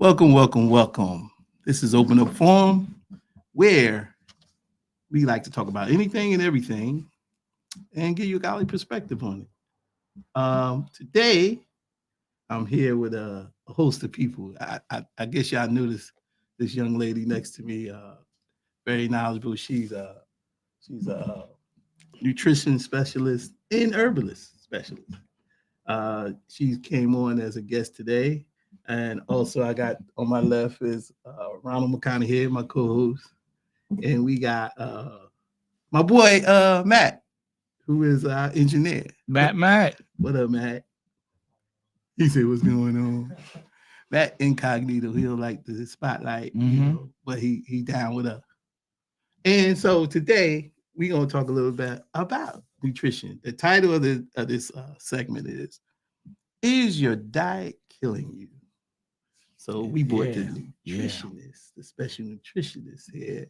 Welcome, welcome, welcome. This is Open Up Forum, where we like to talk about anything and everything and give you a golly perspective on it. Today, I'm here with a host of people. I guess y'all knew this young lady next to me, very knowledgeable. She's a nutrition specialist and herbalist specialist. She came on as a guest today. And also, I got on my left is Ronald McConaughey, my co-host, and we got my boy Matt, who is our engineer. Matt. What up, Matt? He said, "What's going on?" Matt incognito. He don't like the spotlight, but he down with us. And so today we're gonna talk a little bit about nutrition. The title of this segment is your diet killing you? So we brought the nutritionist, the special nutritionist here.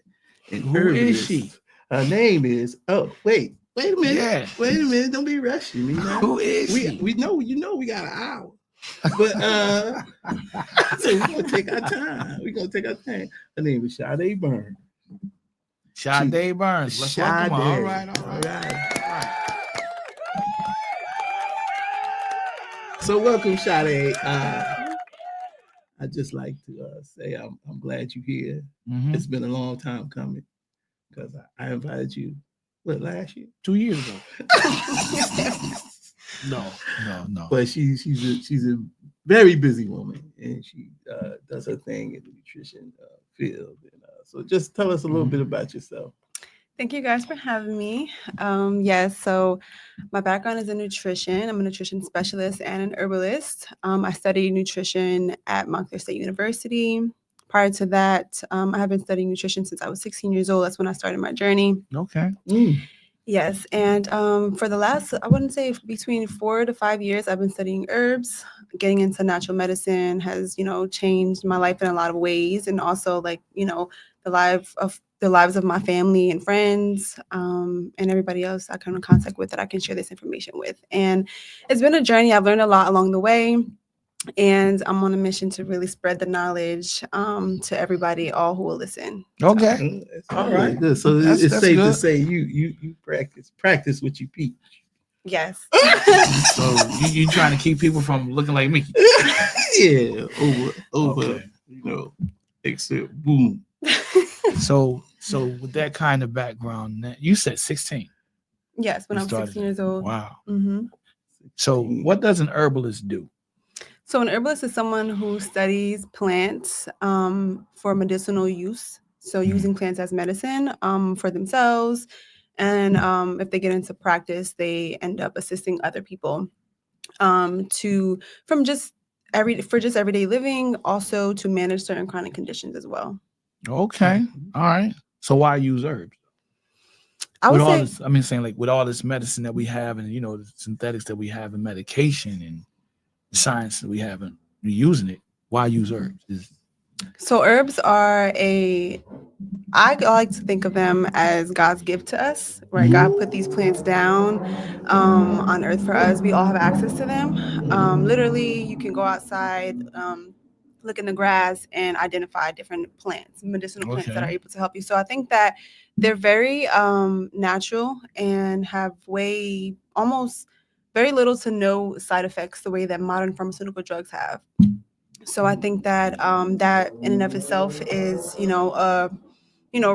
And who is she? Her name is, wait a minute. Yeah. Wait a minute. Don't be rushing me now. Who is she? We know, we got an hour. But so we're gonna take our time. Her name is Sade Burns. Sade Burns. Let's welcome her. All right. So welcome, Sade. I just like to say I'm glad you're here. Mm-hmm. It's been a long time coming because I invited you. What, last year? 2 years ago. No. But she's a very busy woman, and she does her thing in the nutrition field. And, so just tell us a little bit about yourself. Thank you guys for having me. So my background is in nutrition. I'm a nutrition specialist and an herbalist. I studied nutrition at Montclair State University. Prior to that, I have been studying nutrition since I was 16 years old. That's when I started my journey. Okay. Yes. And for the last, I wouldn't say between 4 to 5 years, I've been studying herbs. Getting into natural medicine has, changed my life in a lot of ways. And also the lives of my family and friends and everybody else I come in contact with that I can share this information with. And it's been a journey. I've learned a lot along the way. And I'm on a mission to really spread the knowledge to everybody, all who will listen. Okay. All right. Good. So it's safe to say you practice what you preach. Yes. So you trying to keep people from looking like me? Yeah. Over. Except boom. So with that kind of background, you said 16. Yes, when I was 16 years old. Wow. Mm-hmm. So what does an herbalist do? So an herbalist is someone who studies plants for medicinal use. So using plants as medicine for themselves. And if they get into practice, they end up assisting other people for just everyday living, also to manage certain chronic conditions as well. Okay. All right. So why use herbs? With all this medicine that we have and, the synthetics that we have and medication and the science that we have and using it, why use herbs? So herbs are I like to think of them as God's gift to us, right? God put these plants down on earth for us. We all have access to them. Literally, you can go outside, look in the grass and identify different plants, medicinal plants that are able to help you. So I think that they're very natural and have almost very little to no side effects the way that modern pharmaceutical drugs have. So I think that that in and of itself is, a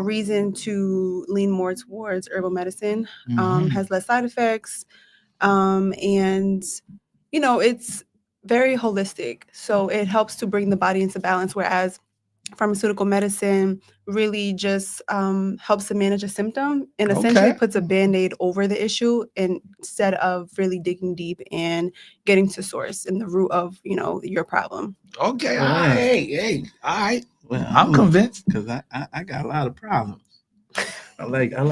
reason to lean more towards herbal medicine, has less side effects. And, it's very holistic. So it helps to bring the body into balance, whereas pharmaceutical medicine really just helps to manage a symptom and essentially puts a Band-Aid over the issue instead of really digging deep and getting to source and the root of, your problem. Okay. All right. All right. Well, I'm convinced because I got a lot of problems. I like a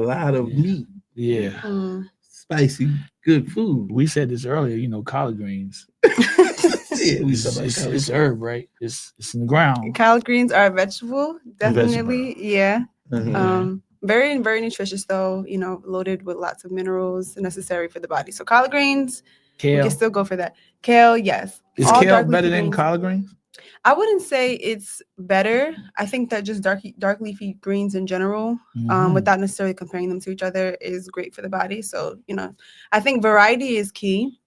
lot of meat. Yeah. Spicy, good food. We said this earlier, collard greens. Yeah, it's herb, right? It's in the ground. Collard greens are a vegetable, definitely. Yeah. Very, very nutritious though, loaded with lots of minerals necessary for the body. So collard greens, kale. We can still go for that. Kale, yes. Is kale better than collard greens? I wouldn't say it's better. I think that just dark leafy greens in general, Mhm. without necessarily comparing them to each other, is great for the body. So, I think variety is key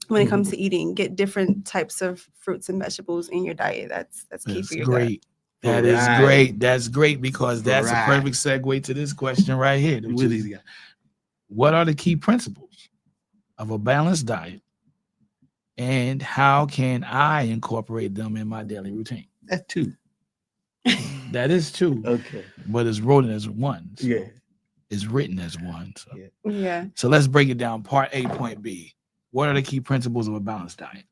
when it comes to eating. Get different types of fruits and vegetables in your diet. That's key That's for your gut. great. That is Variety. great. That's great because that's a Variety. perfect segue to this question right here. Which What is, is it? what are the key principles of a balanced diet, and how can I incorporate them in my daily routine? That's two. That is two, Okay. but it's written as one. So Yeah. it's written as one. So. Yeah. Yeah. So let's break it down. Part A, point B. What are the key principles of a balanced diet?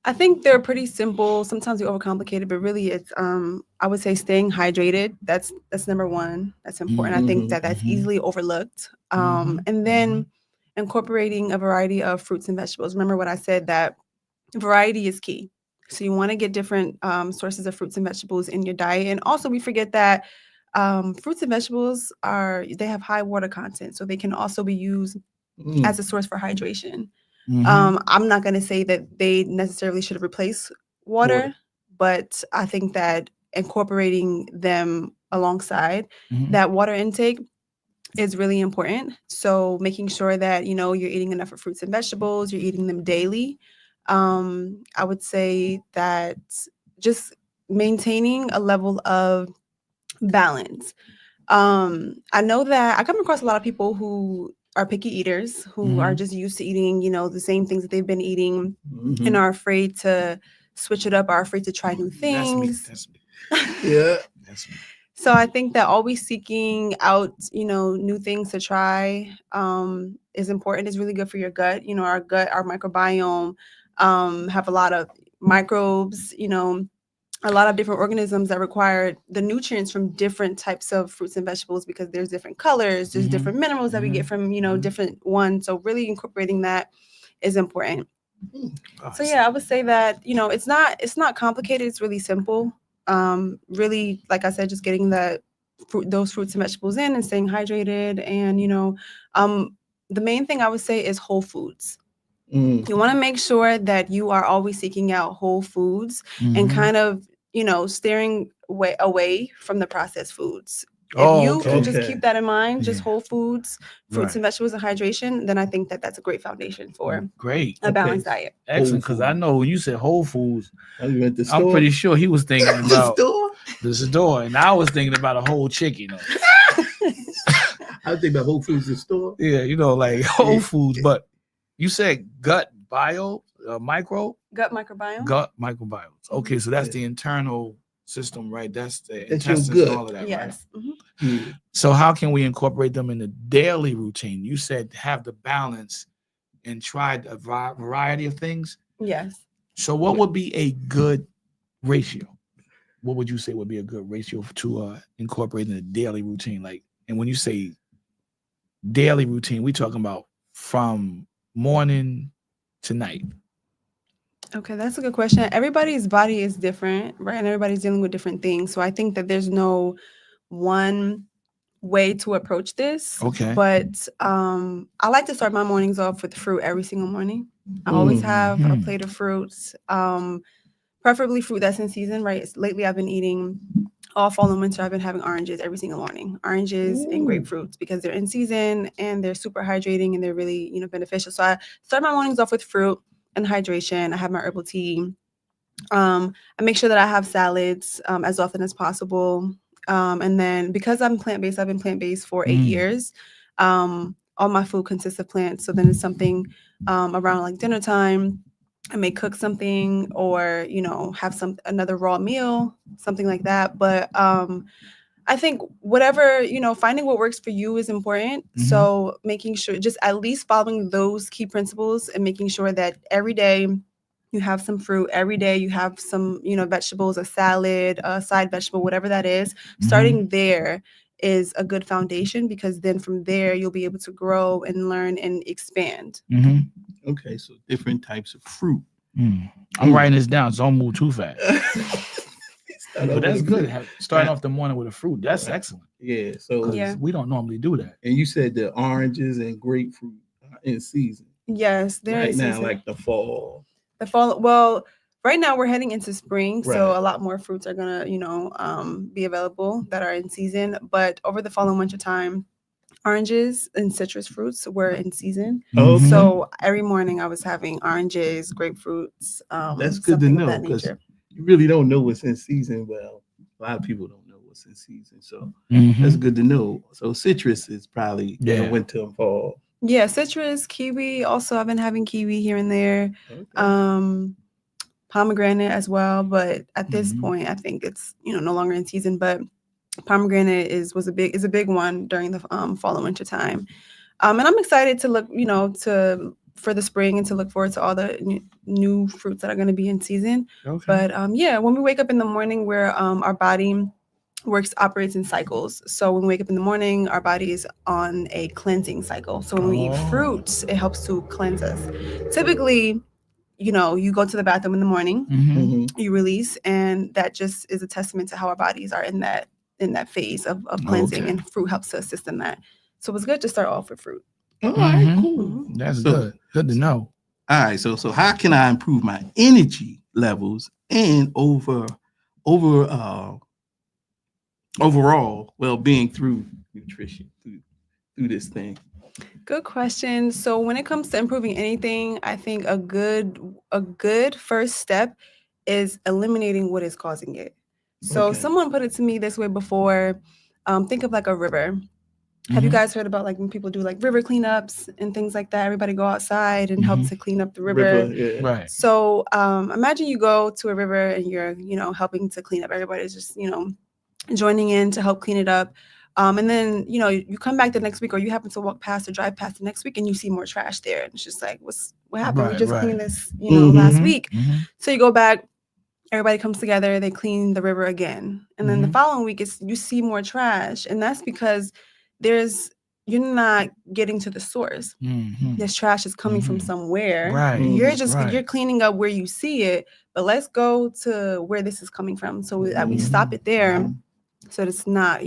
I think they're pretty simple. Sometimes we overcomplicate it, but really it's I would say staying hydrated. That's number one. That's important. I think that that's easily overlooked. And then incorporating a variety of fruits and vegetables. Remember what I said, that variety is key. So you want to get different sources of fruits and vegetables in your diet. And also we forget that fruits and vegetables they have high water content. So they can also be used as a source for hydration. I'm not going to say that they necessarily should replace water, but I think that incorporating them alongside that water intake is really important. So making sure that, you're eating enough of fruits and vegetables, you're eating them daily. I would say that just maintaining a level of balance. I know that I come across a lot of people who are picky eaters, who are just used to eating, the same things that they've been eating and are afraid to switch it up, are afraid to try new things. That's me. Yeah. That's me. So I think that always seeking out, new things to try is important. It's really good for your gut. Our gut, our microbiome have a lot of microbes, a lot of different organisms that require the nutrients from different types of fruits and vegetables, because there's different colors, there's different minerals that we get from, different ones. So really incorporating that is important. So yeah, I would say that, it's not complicated. It's really simple. Really, like I said, just getting those fruits and vegetables in and staying hydrated. And, the main thing I would say is whole foods. You want to make sure that you are always seeking out whole foods and kind of, steering away from the processed foods. If you can just keep that in mind, just whole foods, fruits and vegetables, and hydration, then I think that that's a great foundation for a balanced diet. Excellent, because I know when you said Whole Foods, I'm pretty sure he was thinking about the store, and I was thinking about a whole chicken. I think about Whole Foods, the store. Yeah, like Whole Foods, but you said gut microbiome. Gut microbiome. Gut microbiomes. Okay, so that's the internal system, right? That's the That's your intestines gut. and all of that, Yes. right? So how can we incorporate them in the daily routine? You said have the balance and try a variety of things. Yes. So what would be a good ratio? What would you say would be a good ratio to incorporate in the daily routine? And when you say daily routine, we talking about from morning to night. Okay, that's a good question. Everybody's body is different, right? And everybody's dealing with different things. So I think that there's no one way to approach this. Okay. But I like to start my mornings off with fruit every single morning. I always have a plate of fruits, preferably fruit that's in season, right? Lately, I've been eating all fall and winter. I've been having oranges every single morning, oranges and grapefruits, because they're in season and they're super hydrating and they're really, beneficial. So I start my mornings off with fruit and hydration. I have my herbal tea. I make sure that I have salads as often as possible. And then because I'm plant-based, I've been plant-based for 8 years. All my food consists of plants. So then it's something around like dinner time, I may cook something or, have another raw meal, something like that. But I think whatever, finding what works for you is important. So making sure, just at least following those key principles and making sure that every day you have some fruit, every day you have some, vegetables, a salad, a side vegetable, whatever that is. Starting there is a good foundation, because then from there you'll be able to grow and learn and expand. Okay, so different types of fruit. I'm writing this down, so don't move too fast. But that's good. Starting off the morning with a fruit, that's excellent. Yeah, so we don't normally do that. And you said the oranges and grapefruit are in season. Yes, they're right in now, season. like the fall. Well, right now we're heading into spring, so Right. a lot more fruits are gonna, be available that are in season. But over the fall and winter time, oranges and citrus fruits were in season. Okay. So every morning I was having oranges, grapefruits. That's good to something of know that because nature. you really don't know what's in season. Well, a lot of people don't know what's in season, so Mhm. that's good to know. So citrus is probably in Yeah. winter and fall. Yeah, citrus, kiwi. Also, I've been having kiwi here and there. Okay. Pomegranate as well, but at this Mhm. point, I think it's no longer in season. But pomegranate is a big one during the fall and winter time. And I'm excited to look, for the spring and to look forward to all the new fruits that are going to be in season. Okay. But yeah, when we wake up in the morning, where our body operates in cycles. So when we wake up in the morning, our body is on a cleansing cycle. So when we eat fruits, it helps to cleanse us. Typically, you go to the bathroom in the morning, Mhm. you release, and that just is a testament to how our bodies are in that phase of cleansing, Okay. and fruit helps to assist in that. So it's good to start off with fruit. All right, Mhm. cool. That's So- good. Good to know. All right, so how can I improve my energy levels and overall well-being through nutrition through this thing? Good question. So when it comes to improving anything, I think a good first step is eliminating what is causing it. So Okay. someone put it to me this way before. Think of like a river. Have you Mhm. guys heard about like when people do like river cleanups and things like that? Everybody go outside and help Mhm. to clean up the river. Yeah. Right. So imagine you go to a river and you're, helping to clean up. Everybody's just, joining in to help clean it up. And then, you come back the next week, or you happen to walk past or drive past the next week and you see more trash there. And it's just like, what happened? We Right, just right. cleaned this, Mhm. last week. Mhm. So you go back, everybody comes together, they clean the river again. And then the Mhm. following week you see more trash. And that's because you're not getting to the source. Mhm. This trash is coming from Mhm. somewhere. Right. Mhm. You're cleaning up where you see it, but let's go to where this is coming from so that we stop it there, so that it's not,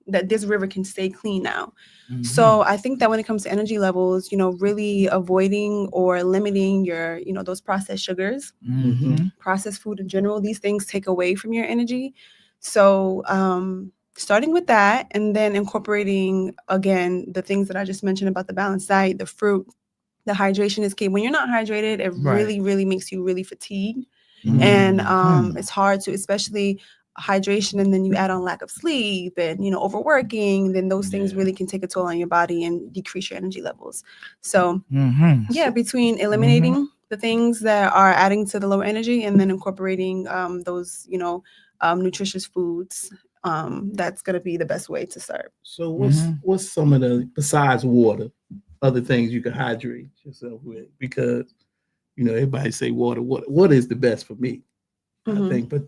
that this river can stay clean now. Mhm. So I think that when it comes to energy levels, really avoiding or limiting your, those processed sugars, Mhm. processed food in general, these things take away from your energy. So starting with that, and then incorporating again the things that I just mentioned about the balanced diet, the fruit, the hydration is key. When you're not hydrated, it Right. really, really makes you really fatigued. Mhm. And it's hard to, especially hydration, and then you add on lack of sleep and overworking, then those things Yeah. really can take a toll on your body and decrease your energy levels. So Mhm. yeah, between eliminating the things that are adding to the low energy and then incorporating those nutritious foods, that's going to be the best way to start. So Mhm. what's some of the, besides water, other things you can hydrate yourself with? Because everybody say water. Water is the best for me, I think. But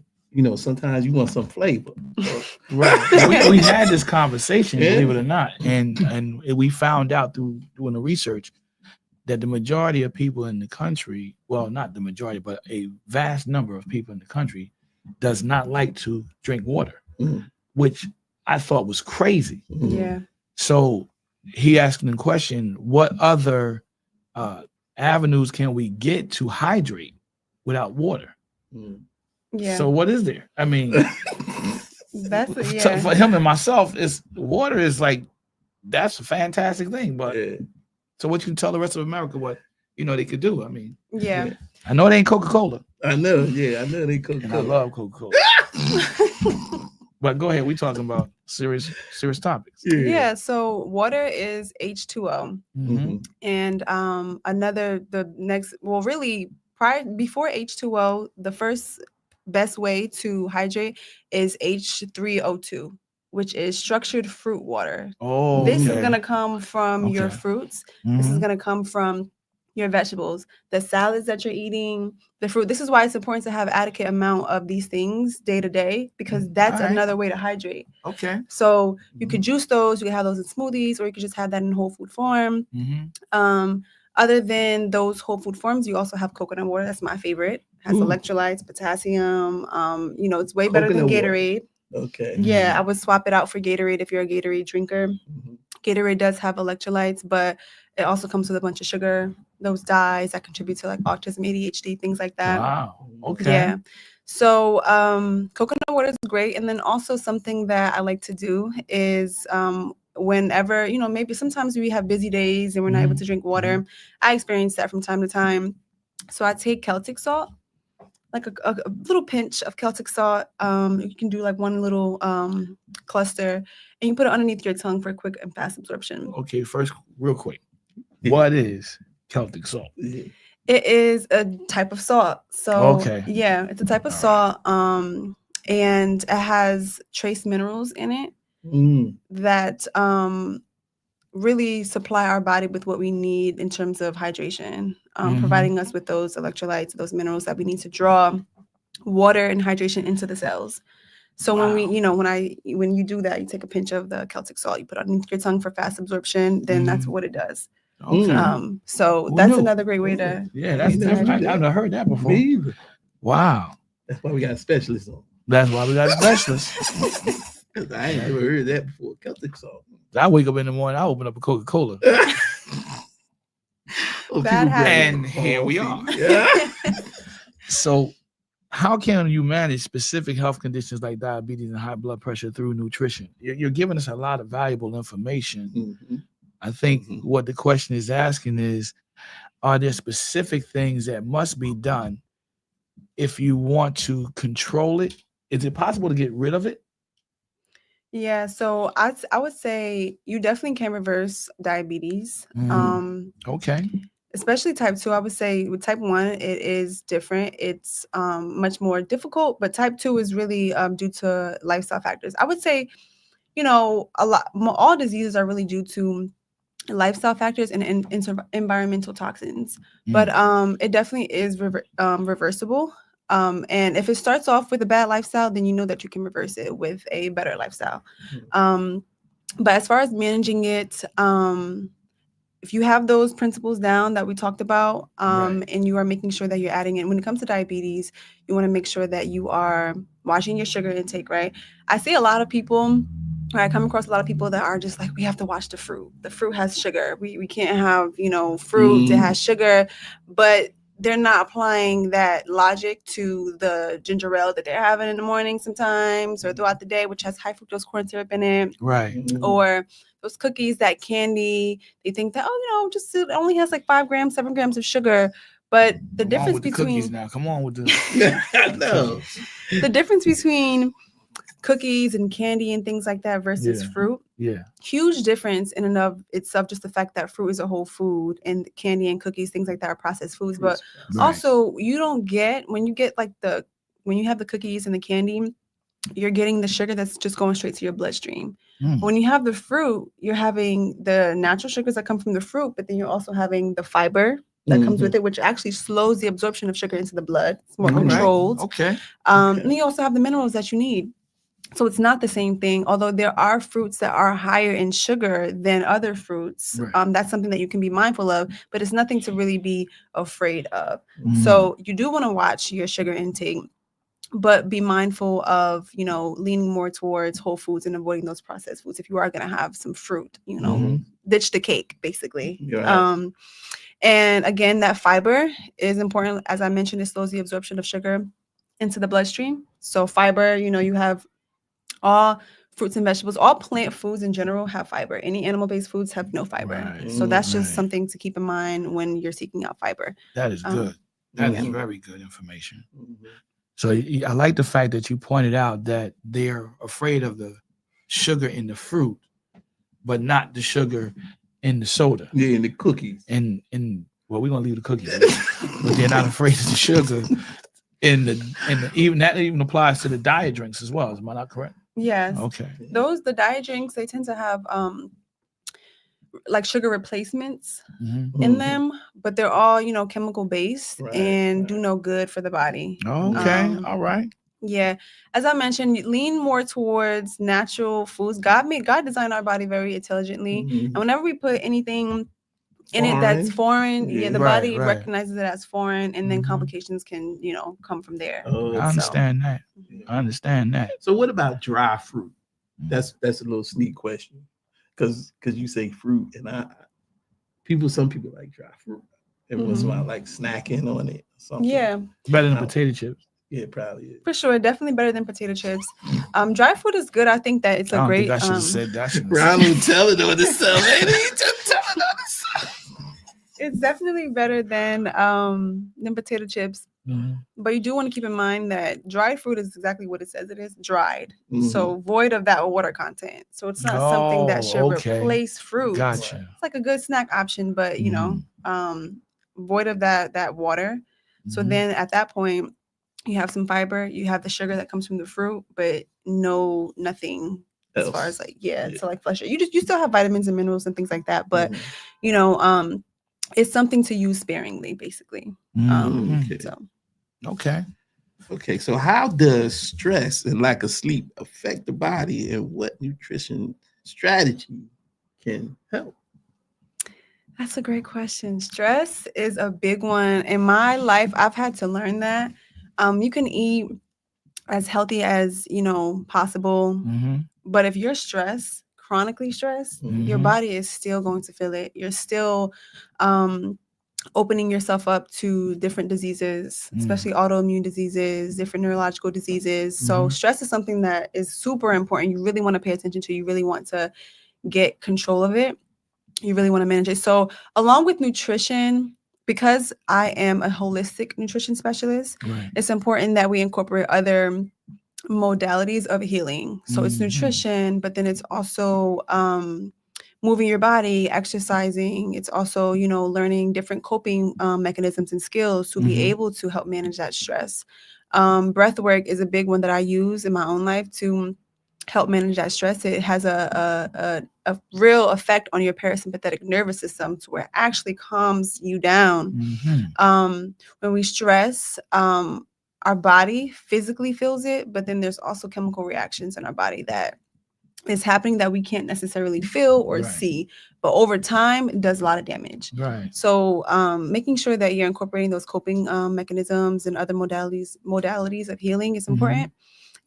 sometimes you want some flavor. So, Right. We had this conversation, Yeah. believe it or not, and we found out through doing the research that the majority of people in the country, well, not the majority, but a vast number of people in the country does not like to drink water, Mhm. which I thought was crazy. Yeah. So he asked the question, what other avenues can we get to hydrate without water? Mhm. Yeah. So what is there? I mean, That's it. Yeah. for him and myself, water is like, that's a fantastic thing. But Yeah. so what you can tell the rest of America what they could do? I mean, Yeah. I know it ain't Coca-Cola, I know. Yeah, I know they cook. and I love Coca-Cola. But go ahead, we talking about serious topics. Yeah. So water is H2O. Mhm. And before H2O, the first best way to hydrate is H3O2, which is structured fruit water. Oh, This is okay. going to come from your Okay. fruits. This is Mhm. going to come from your vegetables, the salads that you're eating, the fruit. This is why it's important to have adequate amount of these things day to day, because that's All right. another way to hydrate. Okay. So you could juice those, you can have those in smoothies, or you could just have that in whole food form. Mhm. Other than those whole food forms, you also have coconut water. That's my favorite. Has Ooh. electrolytes, potassium. It's way better than Coconut water. Gatorade. Okay. Yeah, I would swap it out for Gatorade if you're a Gatorade drinker. Mhm. Gatorade does have electrolytes, but it also comes with a bunch of sugar. those dyes that contribute to like autism, ADHD, things like that. Wow. Okay. Yeah. So coconut water is great. And then also something that I like to do is whenever, maybe sometimes we have busy days and we're not able to drink water. I experience that from time to time. So I take Celtic salt, like a little pinch of Celtic salt. You can do like one little cluster, and you put it underneath your tongue for quick and fast absorption. Okay, first, real quick, what is Celtic salt? It is a type of salt. So yeah, it's a type of salt. And it has trace minerals in it that really supply our body with what we need in terms of hydration, providing us with those electrolytes, those minerals that we need to draw water and hydration into the cells. So when you do that, you take a pinch of the Celtic salt, you put it underneath your tongue for fast absorption, then that's what it does. Okay. So that's another great way to. Yeah, that's different. I've never heard that before. Me either. Wow. That's why we got specialists on. That's why we got specialists. I ain't never heard that before. Celtic salt. I wake up in the morning, I open up a Coca-Cola. Bad habit. And here we are. Yeah. So how can you manage specific health conditions like diabetes and high blood pressure through nutrition? You're giving us a lot of valuable information. I think what the question is asking is, are there specific things that must be done if you want to control it? Is it possible to get rid of it? Yeah, so I would say you definitely can reverse diabetes. Okay. Especially type 2. I would say with type 1, it is different. It's much more difficult, but type 2 is really due to lifestyle factors. I would say, all diseases are really due to lifestyle factors and environmental toxins, but it definitely is reversible. And if it starts off with a bad lifestyle, then you know that you can reverse it with a better lifestyle. But as far as managing it, if you have those principles down that we talked about, and you are making sure that you're adding in, when it comes to diabetes, you want to make sure that you are watching your sugar intake, right? I see a lot of people, I come across a lot of people that are just like, we have to watch the fruit. The fruit has sugar. We can't have, fruit that has sugar, but they're not applying that logic to the ginger ale that they're having in the morning sometimes or throughout the day, which has high fructose corn syrup in it. Right. Or those cookies, that candy, they think that, just it only has like 5 grams, 7 grams of sugar. But the difference between cookies now, come on with the No. The difference between cookies and candy and things like that versus fruit. Yeah. Huge difference in and of itself, just the fact that fruit is a whole food and candy and cookies, things like that are processed foods. But also you don't get, when you have the cookies and the candy, you're getting the sugar that's just going straight to your bloodstream. When you have the fruit, you're having the natural sugars that come from the fruit, but then you're also having the fiber that comes with it, which actually slows the absorption of sugar into the blood. It's more controlled. Okay. And you also have the minerals that you need. So it's not the same thing, although there are fruits that are higher in sugar than other fruits. That's something that you can be mindful of, but it's nothing to really be afraid of. So you do want to watch your sugar intake, but be mindful of, leaning more towards whole foods and avoiding those processed foods. If you are going to have some fruit, ditch the cake, basically. And again, that fiber is important. As I mentioned, it slows the absorption of sugar into the bloodstream. So fiber, you have all fruits and vegetables, all plant foods in general have fiber. Any animal-based foods have no fiber. So that's just something to keep in mind when you're seeking out fiber. That is good. That is very good information. So I like the fact that you pointed out that they're afraid of the sugar in the fruit, but not the sugar in the soda. Yeah, and the cookies. And well, we're gonna leave the cookies, but they're not afraid of the sugar in the even that even applies to the diet drinks as well. Am I not correct? Yes. Okay. The diet drinks, they tend to have like sugar replacements in them, but they're all, chemical based and do no good for the body. Okay. All right. Yeah. As I mentioned, lean more towards natural foods. God designed our body very intelligently. And whenever we put anything in it that's foreign, the body recognizes it as foreign, and then complications can, come from there. I understand that. I understand that. So what about dry fruit? That's a little sneak question. Because you say fruit, and some people like dry fruit. Every once in a while, like snacking on it or something. Yeah. Better than potato chips. Yeah, probably is. For sure, definitely better than potato chips. Dry food is good. I think that it's I a don't great. think I should have said that. Ronald telling on himself, lady. He just telling on himself. It's definitely better than potato chips. Mhm. But you do want to keep in mind that dried fruit is exactly what it says it is, dried. Mhm. So void of that water content. So it's not something that should replace fruit. Gotcha. It's like a good snack option, but you know, void of that water. So then at that point, you have some fiber, you have the sugar that comes from the fruit, but nothing as far as like to like flush it. You still have vitamins and minerals and things like that, but you know, it's something to use sparingly, basically. Okay. So how does stress and lack of sleep affect the body, and what nutrition strategy can help? That's a great question. Stress is a big one. In my life, I've had to learn that you can eat as healthy as, you know, possible. But if you're stressed, chronically stressed, your body is still going to feel it. You're still opening yourself up to different diseases, especially autoimmune diseases, different neurological diseases. So stress is something that is super important. You really want to pay attention to. You really want to get control of it. You really want to manage it. So along with nutrition, because I am a holistic nutrition specialist, it's important that we incorporate other modalities of healing. So it's nutrition, but then it's also moving your body, exercising. It's also, you know, learning different coping mechanisms and skills to be able to help manage that stress. Breath work is a big one that I use in my own life to help manage that stress. It has a real effect on your parasympathetic nervous system to where it actually calms you down. When we stress, our body physically feels it, but then there's also chemical reactions in our body that is happening that we can't necessarily feel or see, but over time it does a lot of damage. So making sure that you're incorporating those coping mechanisms and other modalities of healing is important.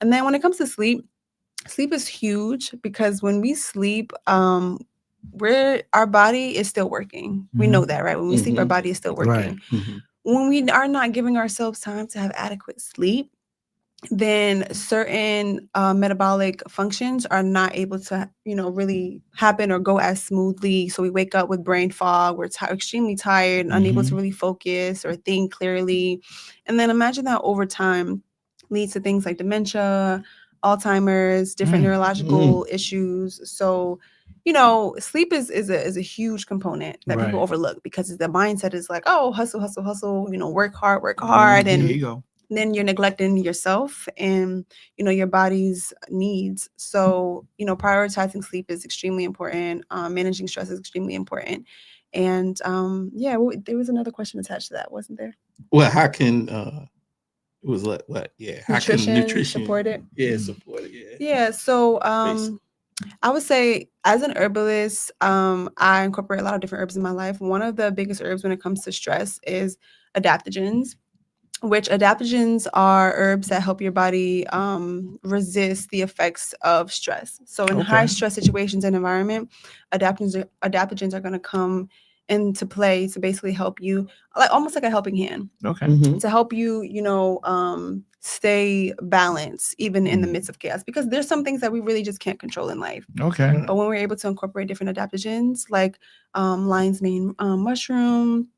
And then when it comes to sleep is huge, because when we sleep, our body is still working. We know that, right? When we sleep, our body is still working. When we are not giving ourselves time to have adequate sleep, then certain metabolic functions are not able to, you know, really happen or go as smoothly. So we wake up with brain fog. We're extremely tired and unable to really focus or think clearly. And then imagine that over time leads to things like dementia, Alzheimer's, different neurological issues. So, you know, sleep is a huge component that people overlook, because the mindset is like, oh, hustle, hustle, hustle, you know, work hard. And there you go. Then you're neglecting yourself and, you know, your body's needs. So, you know, prioritizing sleep is extremely important. Managing stress is extremely important. And there was another question attached to that, wasn't there? Well, how can it was what? Yeah, how can nutrition support it? Yeah, support it. Yeah. Yeah. So I would say, as an herbalist, I incorporate a lot of different herbs in my life. One of the biggest herbs when it comes to stress is adaptogens, which adaptogens are herbs that help your body resist the effects of stress. So in high stress situations and environment, adaptogens are going to come into play to basically help you, like almost like a helping hand, to help you, you know, stay balanced even in the midst of chaos, because there's some things that we really just can't control in life. But when we're able to incorporate different adaptogens, like lion's mane mushroom,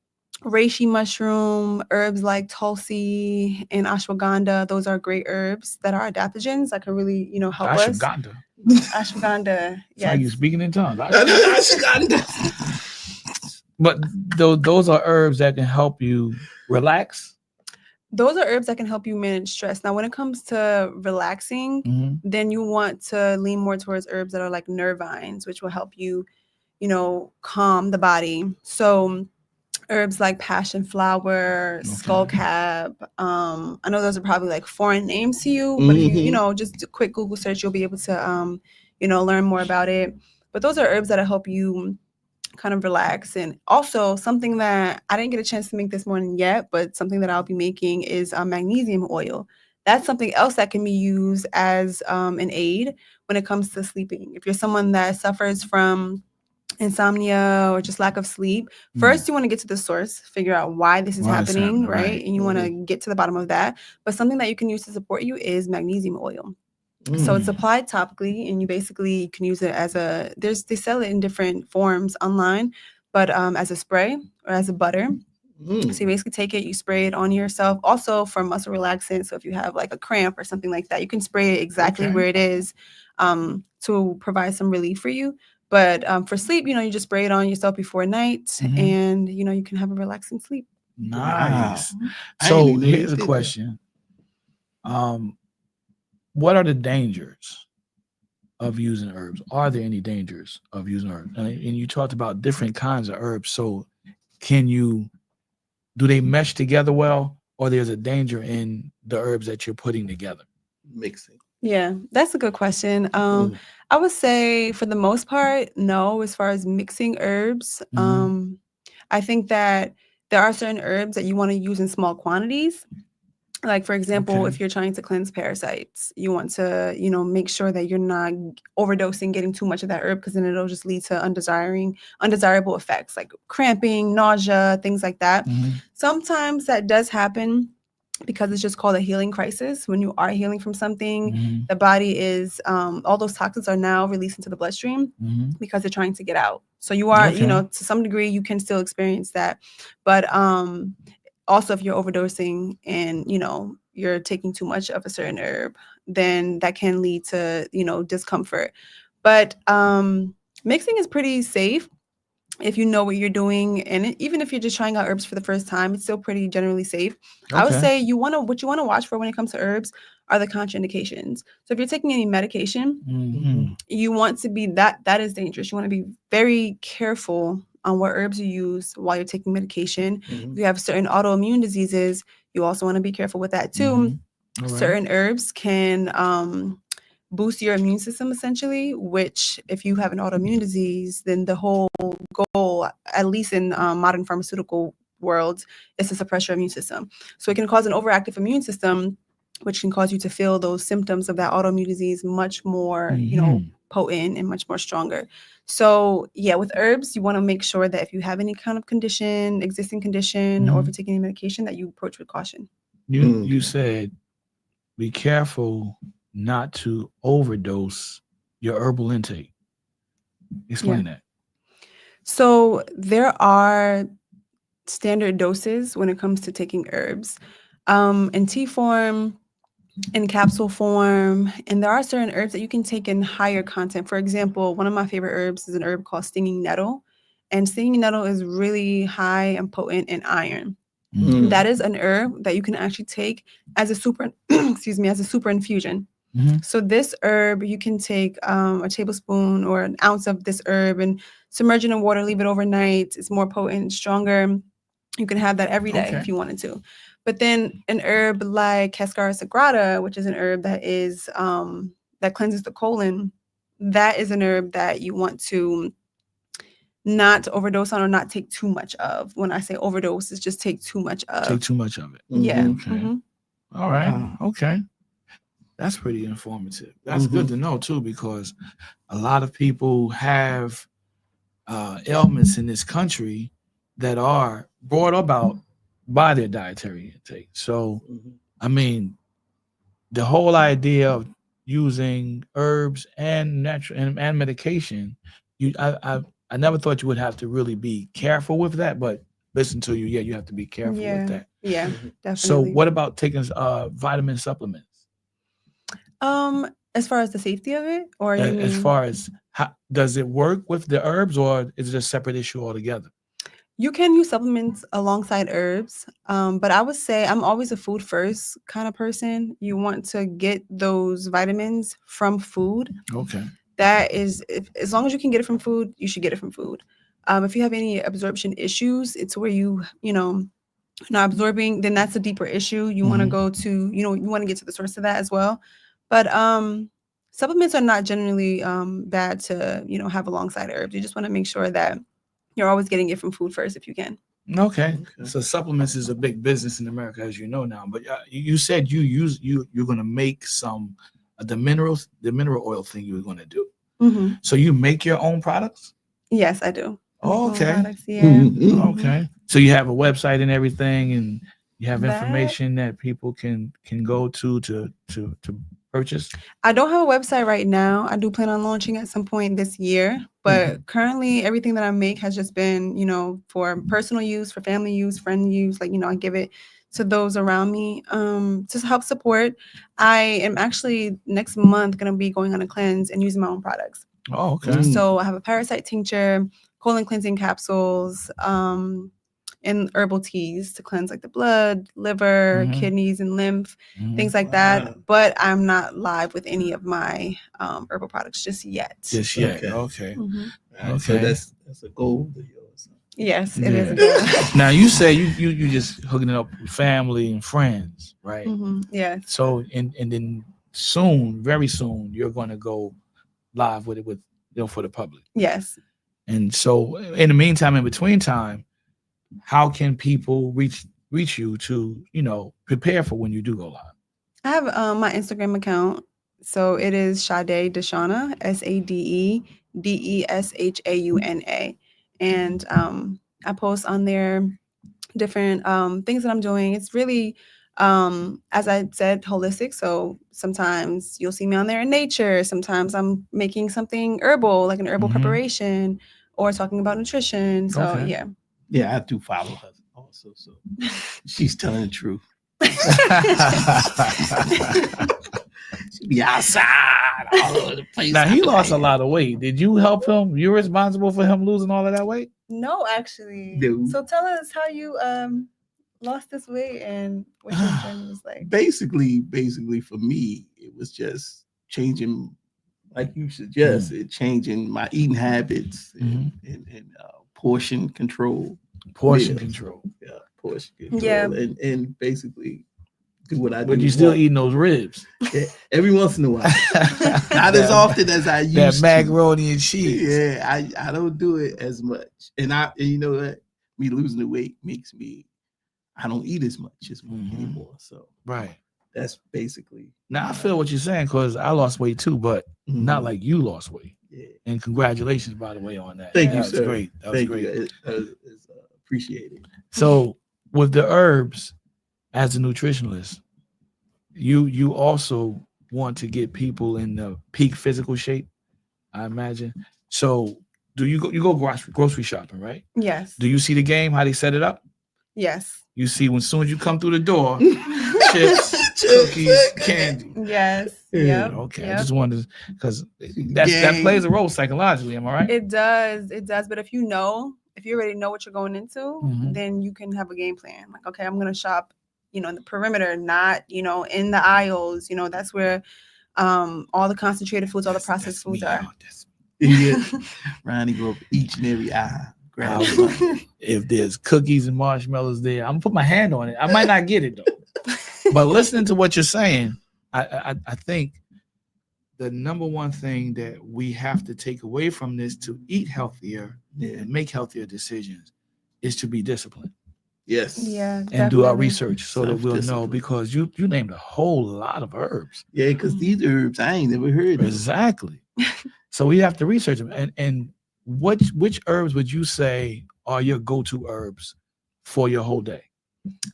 reishi mushroom, herbs like tulsi and ashwagandha, those are great herbs that are adaptogens that can really, you know, help us. Ashwagandha. Yeah, you speaking in tongues. Ashwagandha. But those are herbs that can help you relax. Those are herbs that can help you manage stress. Now, when it comes to relaxing, then you want to lean more towards herbs that are like nervines, which will help you, you know, calm the body. So herbs like passion flower, skullcap. I know those are probably like foreign names to you, but if you know, just a quick Google search, you'll be able to, you know, learn more about it. But those are herbs that help you kind of relax. And also something that I didn't get a chance to make this morning yet, but something that I'll be making is magnesium oil. That's something else that can be used as an aid when it comes to sleeping. If you're someone that suffers from insomnia or just lack of sleep, first you want to get to the source, figure out why this is Why it's happening, happening, right? right. And you want to get to the bottom of that. But something that you can use to support you is magnesium oil. So it's applied topically, and you basically can use it as they sell it in different forms online, but as a spray or as a butter. So you basically take it, you spray it on yourself. Also for muscle relaxant. So if you have like a cramp or something like that, you can spray it exactly where it is to provide some relief for you. But for sleep, you just spray it on yourself before night, and you can have a relaxing sleep. Nice. Wow. So here's a question. What are the dangers of using herbs? Are there any dangers of using herbs? And you talked about different kinds of herbs. So do they mesh together well, or there's a danger in the herbs that you're putting together? Mixing. Yeah, that's a good question. I would say for the most part, no, as far as mixing herbs. I think that there are certain herbs that you want to use in small quantities. Like, for example, if you're trying to cleanse parasites, you want to, make sure that you're not overdosing, getting too much of that herb, because then it'll just lead to undesirable effects like cramping, nausea, things like that. Sometimes that does happen because it's just called a healing crisis. When you are healing from something, the body is, all those toxins are now released into the bloodstream because they're trying to get out. So you are, to some degree, you can still experience that. But also, if you're overdosing and, you're taking too much of a certain herb, then that can lead to, discomfort. But mixing is pretty safe if you know what you're doing. And even if you're just trying out herbs for the first time, it's still pretty generally safe. I would say what you want to watch for when it comes to herbs are the contraindications. So if you're taking any medication, you want to be that is dangerous. You want to be very careful on what herbs you use while you're taking medication. If you have certain autoimmune diseases, you also want to be careful with that too. Certain herbs can boost your immune system, essentially, which if you have an autoimmune disease, then the whole goal, at least in modern pharmaceutical worlds, is to suppress your immune system. So it can cause an overactive immune system, which can cause you to feel those symptoms of that autoimmune disease much more, potent and much more stronger. So yeah, with herbs, you want to make sure that if you have any kind of existing condition, or if you're taking any medication, that you approach with caution. You said, be careful not to overdose your herbal intake. Explain that. So there are standard doses when it comes to taking herbs, in tea form, in capsule form, and there are certain herbs that you can take in higher content. For example, one of my favorite herbs is an herb called stinging nettle, and stinging nettle is really high and potent in iron. That is an herb that you can actually take as a super infusion. So this herb, you can take a tablespoon or an ounce of this herb and submerge it in water, leave it overnight. It's more potent, stronger. You can have that every day if you wanted to. But then an herb like Cascara sagrada, which is an herb that is that cleanses the colon, that is an herb that you want to not overdose on or not take too much of. When I say overdose, it's just take too much of. Take too much of it. Yeah. Okay. All right. Okay. That's pretty informative. That's good to know too, because a lot of people have ailments in this country that are brought about by their dietary intake. So, I mean, the whole idea of using herbs and natural and medication, I never thought you would have to really be careful with that, but listen to you, you have to be careful with that. Yeah, definitely. So, what about taking vitamin supplements? As far as the safety of it, or as far as does it work with the herbs, or is it a separate issue altogether? You can use supplements alongside herbs, but I would say I'm always a food first kind of person. You want to get those vitamins from food. Okay. That is, as long as you can get it from food, you should get it from food. If you have any absorption issues, it's where you not absorbing, then that's a deeper issue. You want to go to, you want to get to the source of that as well. But supplements are not generally bad to, have alongside herbs. You just want to make sure that you're always getting it from food first if you can. Okay. So supplements is a big business in America, as you know now. But you said you're going to make the mineral oil thing you were going to do. So you make your own products? Yes, I do. Oh, Make my okay. products, yeah. Mhm. Okay. So you have a website and everything, and you have That- information that people can go to purchase. I don't have a website right now. I do plan on launching at some point this year, but currently everything that I make has just been, for personal use, for family use, friend use. Like, I give it to those around me to help support. I am actually next month going to be going on a cleanse and using my own products. Oh, okay. Mm. So I have a parasite tincture, colon cleansing capsules, and herbal teas to cleanse like the blood, liver, Mhm. kidneys, and lymph, Mhm. things like Wow. that. But I'm not live with any of my herbal products just yet. Just yet. Okay. Okay. Mhm. All right, so Okay. that's a goal of yours. Yes, it is. Yeah. Now you say you just hooking it up with family and friends, right? Yes. So and then soon, very soon, you're going to go live with it for the public. Yes. And so in the meantime, in between time, how can people reach you to prepare for when you do go live? I have my Instagram account. So it is Sade Deshauna, SadeDeshauna. And I post on there different things that I'm doing. It's really, as I said, holistic. So sometimes you'll see me on there in nature. Sometimes I'm making something herbal, like an herbal Mhm. preparation, or talking about nutrition. So Okay. yeah. Yeah, I do follow her also, so she's telling the truth. She be outside all over the place. Now he lost a lot of weight. Did you help him? You're responsible for him losing all of that weight? No, actually. No. So tell us how you lost this weight and what your journey was like. Basically for me, it was just changing, like you suggested, changing my eating habits and portion control. Portion meals. control. Yeah, portion control. Yeah. And basically do what I do. But you still want. eating those ribs. Yeah, every once in a while. Not as often as I used That to. macaroni and cheese. Yeah, I don't do it as much. And you know what? Me losing the weight makes me, I don't eat as much anymore. So Right. that's basically. Now I feel what you're saying because I lost weight too, but not like you lost weight. Yeah. And congratulations, by the way, on that. Thank that you, was sir. great. That was Thank great. you. It's appreciated. So with the herbs, as a nutritionalist, you also want to get people in the peak physical shape, I imagine. So do you go grocery shopping, right? Yes. Do you see the game, how they set it up? Yes. You see when soon as you come through the door, chips, cookies, candy. Yes. Yeah. Yep. Okay, Yep. I just wanted because that plays a role psychologically. Am I right? It does. It does. But if you already know what you're going into, then you can have a game plan. Like, okay, I'm gonna shop, in the perimeter, not, in the aisles. That's where all the concentrated foods, all the processed foods are. Yeah. Ronnie go up each and every aisle. Grab something. If there's cookies and marshmallows there, I'm gonna put my hand on it. I might not get it though. But listening to what you're saying, I think the number one thing that we have to take away from this to eat healthier and make healthier decisions is to be disciplined. Yes. Yeah. And do our definitely. research so that we'll know, Self-discipline. because you named a whole lot of herbs. Yeah, because these herbs I ain't never heard of. Exactly. So we have to research them. And which herbs would you say are your go-to herbs for your whole day?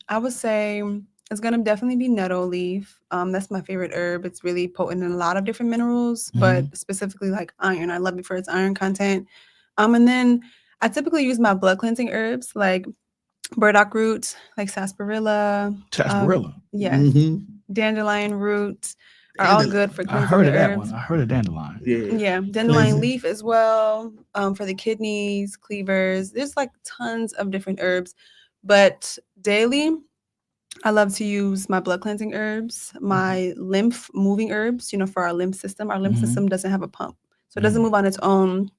I would say it's gonna definitely be nettle leaf. That's my favorite herb. It's really potent in a lot of different minerals, but specifically like iron. I love it for its iron content. And then I typically use my blood cleansing herbs like burdock root, like sarsaparilla. Sarsaparilla. Yes. Mhm. Dandelion root are all good for I cleansing heard the of that herbs. one. I heard of dandelion. Yeah. Yeah, dandelion Cleansing. leaf as well, for the kidneys, cleavers. There's like tons of different herbs, but daily, I love to use my blood cleansing herbs, my lymph moving herbs, for our lymph system. Our lymph system doesn't have a pump, so it doesn't move on its own.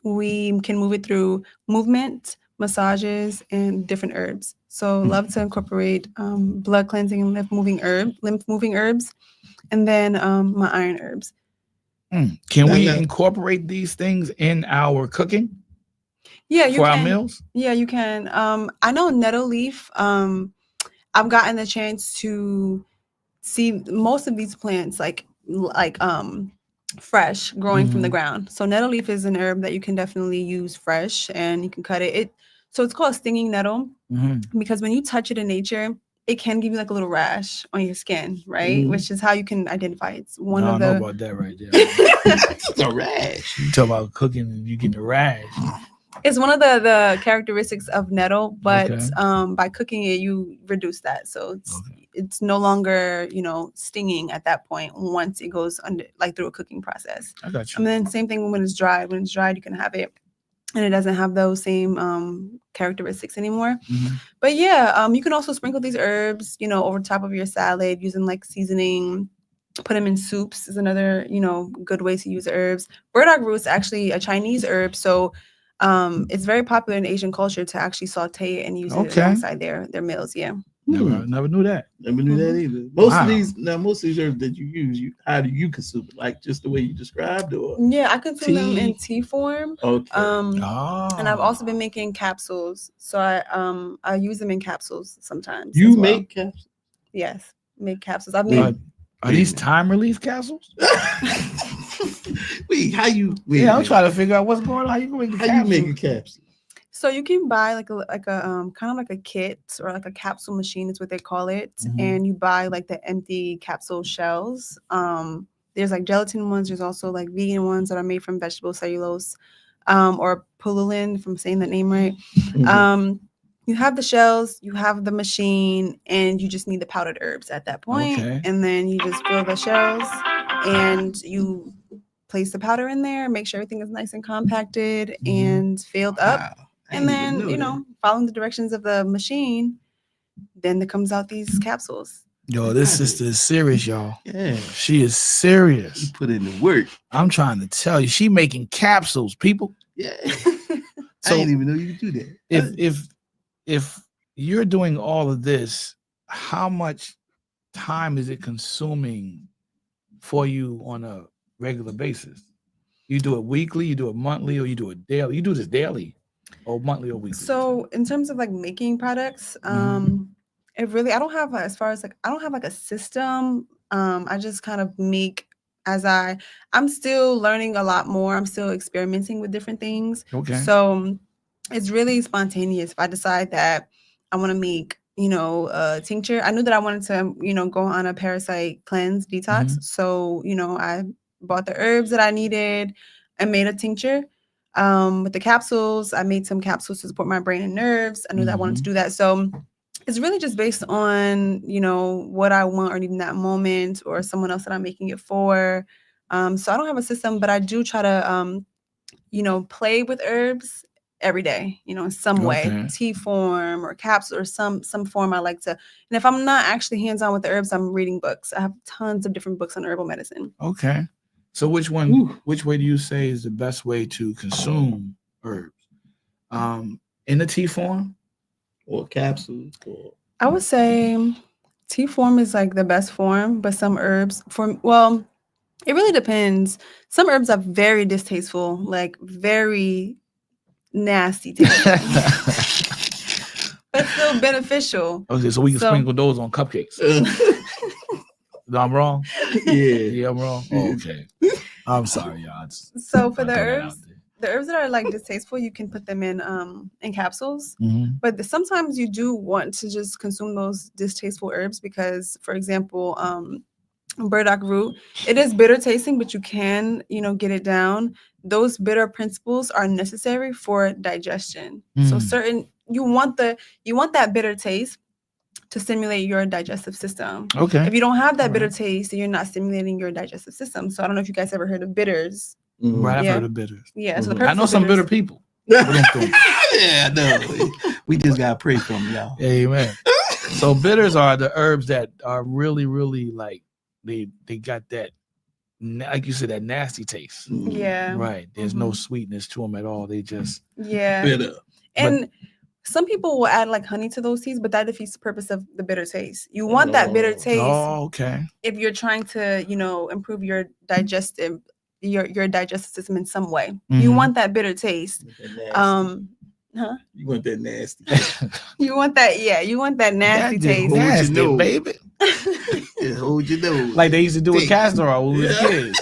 We can move it through movement, massages, and different herbs. So love to incorporate blood cleansing and lymph moving herbs, and then my iron herbs. Can we Yeah. incorporate these things in our cooking Yeah, you for can. our meals? Yeah, you can. I know nettle leaf. I've gotten the chance to see most of these plants, like fresh, growing from the ground. So nettle leaf is an herb that you can definitely use fresh, and you can cut it. So it's called stinging nettle because when you touch it in nature, it can give you like a little rash on your skin, right? Which is how you can identify it's one of the. I don't know about that right there. It's a rash. You talk about cooking and you get the rash. It's one of the characteristics of nettle, but by cooking it, you reduce that. So it's no longer, stinging at that point once it goes under, like through a cooking process. I got you. And then same thing when it's dried. When it's dried, you can have it and it doesn't have those same characteristics anymore. But yeah, you can also sprinkle these herbs, over top of your salad using like seasoning. Put them in soups is another, good way to use herbs. Burdock root is actually a Chinese herb. So it's very popular in Asian culture to actually saute it and use it alongside their meals. Yeah. Never knew that. Never knew that either. Most of these herbs that you use, how do you consume it? Like just the way you described, or I consume them in tea form. Okay. And I've also been making capsules, so I use them in capsules sometimes. You make capsules? Yes, make capsules. I've made. Are these time release capsules? Wait, how you? I'm trying to figure out what's going on. How you make a capsule? So you can buy like a kind of like a kit or like a capsule machine is what they call it, and you buy like the empty capsule shells. There's like gelatin ones. There's also like vegan ones that are made from vegetable cellulose, or pullulan, if I'm saying that name right. You have the shells, you have the machine, and you just need the powdered herbs at that point. And then you just fill the shells and you place the powder in there, make sure everything is nice and compacted and filled up. And then, following the directions of the machine, then there comes out these capsules. Yo, this sister is serious, y'all. Yeah. She is serious. You put in the work. I'm trying to tell you, she making capsules, people. Yeah. So I didn't even know you could do that. If you're doing all of this, how much time is it consuming for you on a regular basis? You do it weekly, you do it monthly, or you do it daily? You do this daily or monthly or weekly? So in terms of like making products, it really, I don't have like a system. I just kind of make as I'm still learning a lot more. I'm still experimenting with different things. So it's really spontaneous. If I decide that I want to make, a tincture, I knew that I wanted to, go on a parasite cleanse detox. So, I bought the herbs that I needed and made a tincture. With the capsules, I made some capsules to support my brain and nerves. I knew that I wanted to do that. So it's really just based on, what I want or need in that moment or someone else that I'm making it for. So I don't have a system, but I do try to, play with herbs every day, in some way, tea form or capsule or some form I like to. And if I'm not actually hands-on with the herbs, I'm reading books. I have tons of different books on herbal medicine. Okay. So which way do you say is the best way to consume herbs? In the tea form or capsules? I would say tea form is like the best form, but some herbs it really depends. Some herbs are very distasteful, like very nasty taste, but still beneficial. Okay, so we can sprinkle those on cupcakes. No, I'm wrong. Yeah, I'm wrong. Oh, okay, I'm sorry, y'all. So for the herbs that are like distasteful, you can put them in capsules. But sometimes you do want to just consume those distasteful herbs because, for example, burdock root, it is bitter tasting, but you can, get it down. Those bitter principles are necessary for digestion. So you want that bitter taste to stimulate your digestive system. Okay. If you don't have that bitter taste, then you're not stimulating your digestive system. So I don't know if you guys ever heard of bitters. Right, I've heard of bitters. Yeah, so I know some bitter people. Yeah, no, we just got to pray for them, y'all. Amen. So bitters are the herbs that are really, really like they got that, like you said, that nasty taste. Yeah. Right. There's no sweetness to them at all. They just bitter. And some people will add like honey to those teas, but that defeats the purpose of the bitter taste. You want that bitter taste. Oh, okay. If you're trying to, improve your digestive system in some way, you want that bitter taste. You want that nasty. You want that, You want that nasty taste. Nasty, baby. Just hold your nose. Like they used to do with castor oil when we were kids.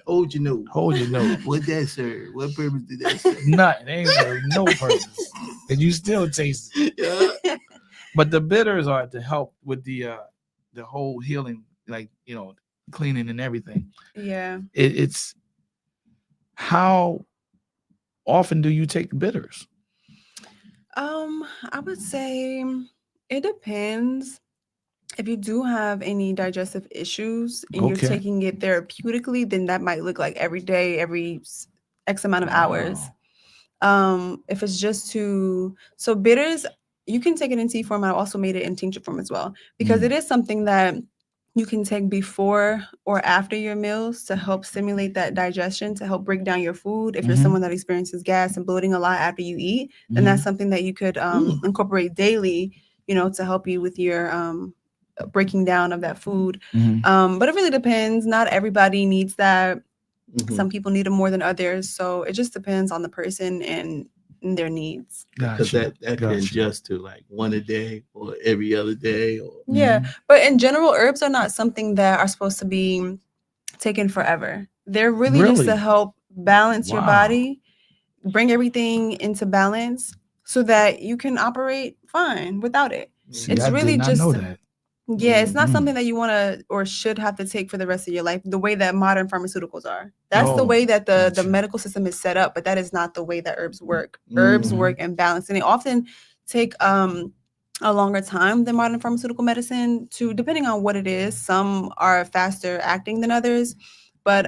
Hold hold your nose. Hold your nose. What that serve? What purpose did that serve? Nothing. They ain't serve no purpose. And you still taste it. Yeah. But the bitters are to help with the whole healing, like, you know, cleaning and everything. Yeah. It's how often do you take bitters? I would say it depends. If you do have any digestive issues and you're Okay. taking it therapeutically, then that might look like every day, every X amount of hours. If it's just so bitters, you can take it in tea form. I also made it in tincture form as well, because it is something that you can take before or after your meals to help stimulate that digestion, to help break down your food. If you're someone that experiences gas and bloating a lot after you eat, then that's something that you could incorporate daily, you know, to help you with your breaking down of that food. But it really depends. Not everybody needs that. Some people need it more than others. So it just depends on the person and their needs. Because that can adjust to like one a day or every other day. Or But in general, herbs are not something that are supposed to be taken forever. They're really just to help balance your body, bring everything into balance so that you can operate fine without it. See, it's I really did not just know that. Yeah, it's not something that you want to or should have to take for the rest of your life, the way that modern pharmaceuticals are. That's the way that the medical system is set up, but that is not the way that herbs work. Herbs work in balance, and they often take a longer time than modern pharmaceutical medicine depending on what it is. Some are faster acting than others, but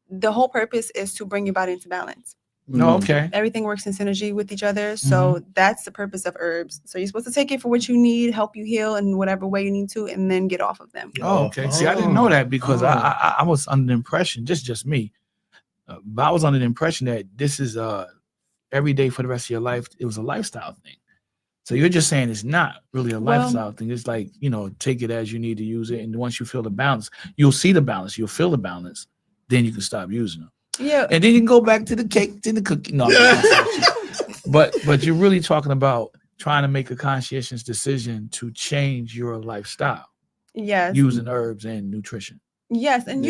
the whole purpose is to bring your body into balance. Okay. Everything works in synergy with each other. So that's the purpose of herbs. So you're supposed to take it for what you need, help you heal in whatever way you need to, and then get off of them. Oh, okay. See, I didn't know that because I was under the impression, just me, but I was under the impression that this is every day for the rest of your life. It was a lifestyle thing. So you're just saying it's not really a lifestyle thing. It's like, you know, take it as you need to use it. And once you feel the balance, you'll see the balance. You'll feel the balance. Then you can stop using them. Yeah. And then you can go back to the cake, to the cookie. No, but you're really talking about trying to make a conscientious decision to change your lifestyle. Yes. Using herbs and nutrition. Yes, and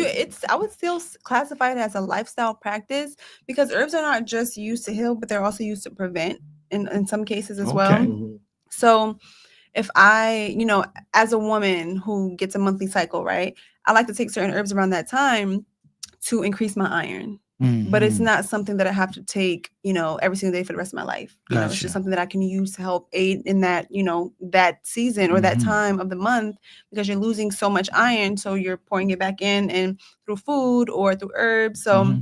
I would still classify it as a lifestyle practice because herbs are not just used to heal, but they're also used to prevent in some cases as well. So if I, you know, as a woman who gets a monthly cycle, right, I like to take certain herbs around that time to increase my iron. But it's not something that I have to take, you know, every single day for the rest of my life. You know, it's just something that I can use to help aid in that, you know, that season or that time of the month, because you're losing so much iron. So you're pouring it back in and through food or through herbs. So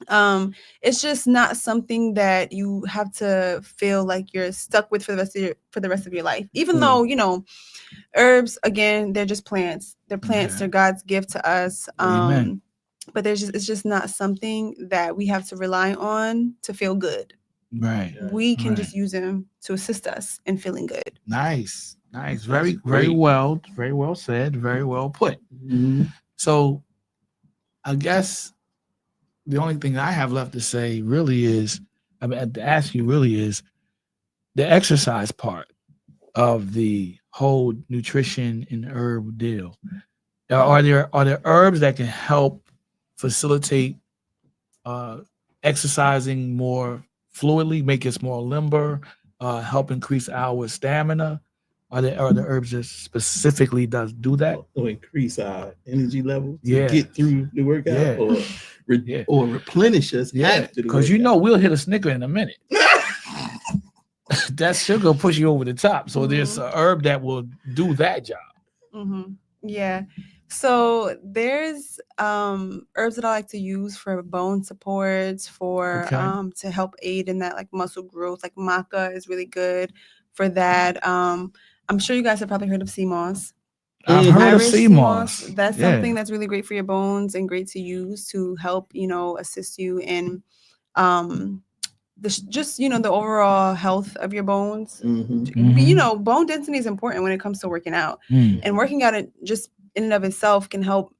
it's just not something that you have to feel like you're stuck with for the rest of your life. Even though, you know, herbs, again, they're just plants. They're plants. They're God's gift to us. But it's just not something that we have to rely on to feel good. Right. We can just use them to assist us in feeling good. Nice. Very well said. Very well put. So I guess the only thing I have left to say really is, to ask you really is the exercise part of the whole nutrition and herb deal. Are there herbs that can help facilitate exercising more fluidly, make us more limber, help increase our stamina? Are there herbs that specifically do that? Or increase our energy level to get through the workout or replenish us after the because you know we'll hit a Snicker in a minute. That sugar push you over the top. So there's a herb that will do that job. Yeah. So there's herbs that I like to use for bone supports, for to help aid in that like muscle growth. Like maca is really good for that. I'm sure you guys have probably heard of sea moss. I've heard of sea moss. That's something that's really great for your bones and great to use to help, you know, assist you in the overall health of your bones. You know, bone density is important when it comes to working out, and working out just in and of itself can help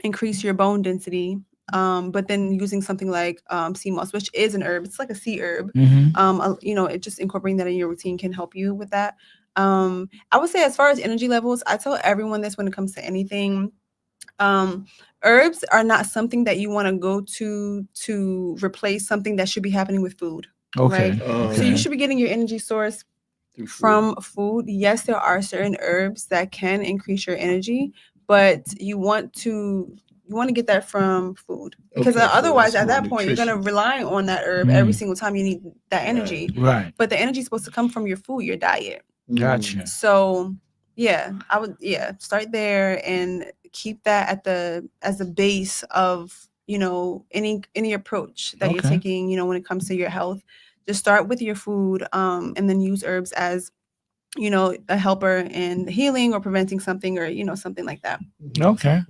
increase your bone density. But then using something like sea moss, which is an herb, it's like a sea herb. You know, it just incorporating that in your routine can help you with that. I would say as far as energy levels, I tell everyone this when it comes to anything. Herbs are not something that you want to go to replace something that should be happening with food. Okay. Right? Oh, So okay. you should be getting your energy source through food. from food. Yes, there are certain herbs that can increase your energy, but you want to get that from food, because Okay, so otherwise it's at more that point you're going to nutritious. rely on that herb every single time you need that energy. Right. But the energy is supposed to come from your food, your diet. Gotcha. So yeah, I would start there and keep that as the base of any approach that you're Okay. taking when it comes to your health. Just start with your food, and then use herbs as a helper in healing or preventing something, or something like that. Okay.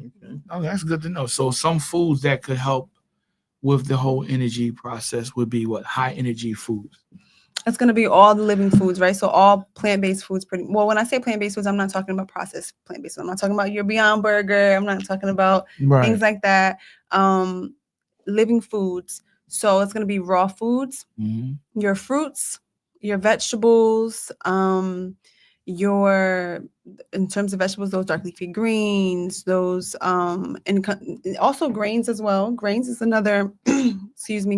Oh, that's good to know. So some foods that could help with the whole energy process would be what? High energy foods. It's going to be all the living foods, right? So all plant-based foods. Well, when I say plant-based foods, I'm not talking about processed plant-based foods. I'm not talking about your Beyond Burger. I'm not talking about things like that. Living foods. So it's going to be raw foods, your fruits, your vegetables, in terms of vegetables, those dark leafy greens, those and also grains as well. Grains is another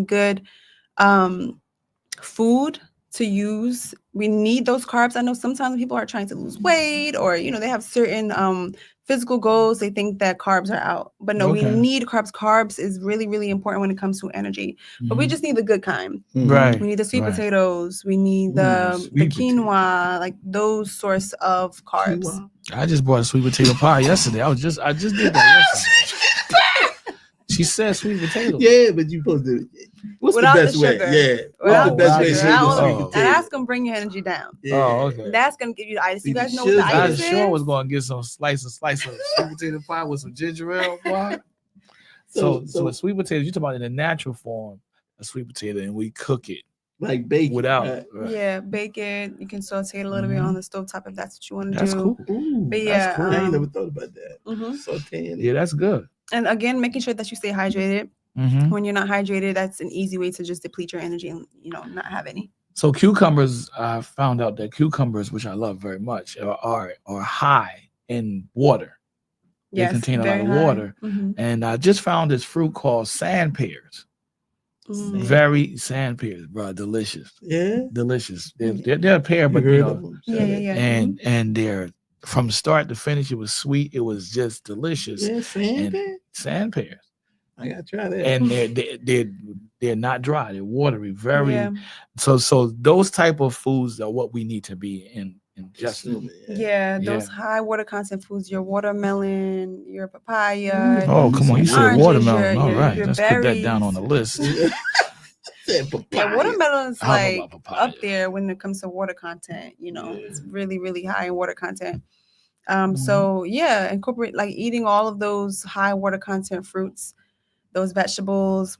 good food to use. We need those carbs. I know sometimes people are trying to lose weight, or they have certain physical goals. They think that carbs are out, but no, we need carbs. Carbs is really, really important when it comes to energy, but we just need the good kind. Right. We need the sweet potatoes. We need the quinoa, like those sorts of carbs. Quinoa. I just bought a sweet potato pie yesterday. I just did that yesterday. She said sweet potato. Yeah, but you supposed to. What's Without the best the way? sugar. Yeah, Without what's the best way to sugar. sugar sweet Oh. potato? And that's gonna bring your energy down. Yeah. Oh, okay. That's gonna give you the itis. You See, guys the know what the sugar- I itis is? sure was gonna get some slice of sweet potato pie with some ginger ale. Boy. So with sweet potatoes, you talk about in the natural form, a sweet potato, and we cook it like bacon without. Right. Yeah, bake it. You can saute it a little bit on the stovetop if that's what you want to That's do. cool. Ooh, But That's yeah, cool. I ain't never thought about that. mhm. Sauteing it. Yeah, that's good. And again, making sure that you stay hydrated. Mm-hmm. When you're not hydrated, that's an easy way to just deplete your energy and not have any. So cucumbers, I found out that cucumbers, which I love very much, are high in water. They Yes, contain a lot very of high. water. Mhm. And I just found this fruit called sand pears. Mm. Very sand pears, bro. Delicious. Yeah. Delicious. They're a pear, but You you heard know, of them? Yeah. and they're from start to finish, it was sweet. It was just delicious. Yeah, sand pear. Sand pears. I gotta try that. And they're not dry, they're watery, very Yeah. so those type of foods are what we need to be ingesting. Yeah, those high water content foods, your watermelon, your papaya. Mm. Oh, come on, you said oranges, watermelon. All right, your let's put that down on the berries. list. Yeah, watermelon's How about like papaya? up there when it comes to water content. It's really, really high in water content. So yeah, incorporate like eating all of those high water content fruits, those vegetables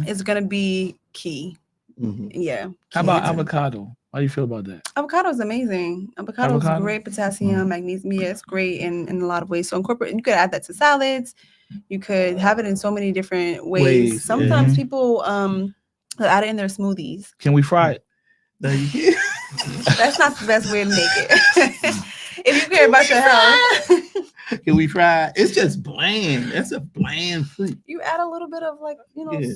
is gonna be key. Mhm. Yeah. How about avocado? How do you feel about that? Avocado is amazing. Avocado is great potassium, magnesium. Yeah, it's great in a lot of ways. So incorporate. You could add that to salads. You could have it in so many different ways. Sometimes people add it in their smoothies. Can we fry it? No, you can't. That's not the best way to make it. If you care about your health. Can we fry? It's just bland. That's a bland fruit. You add a little bit of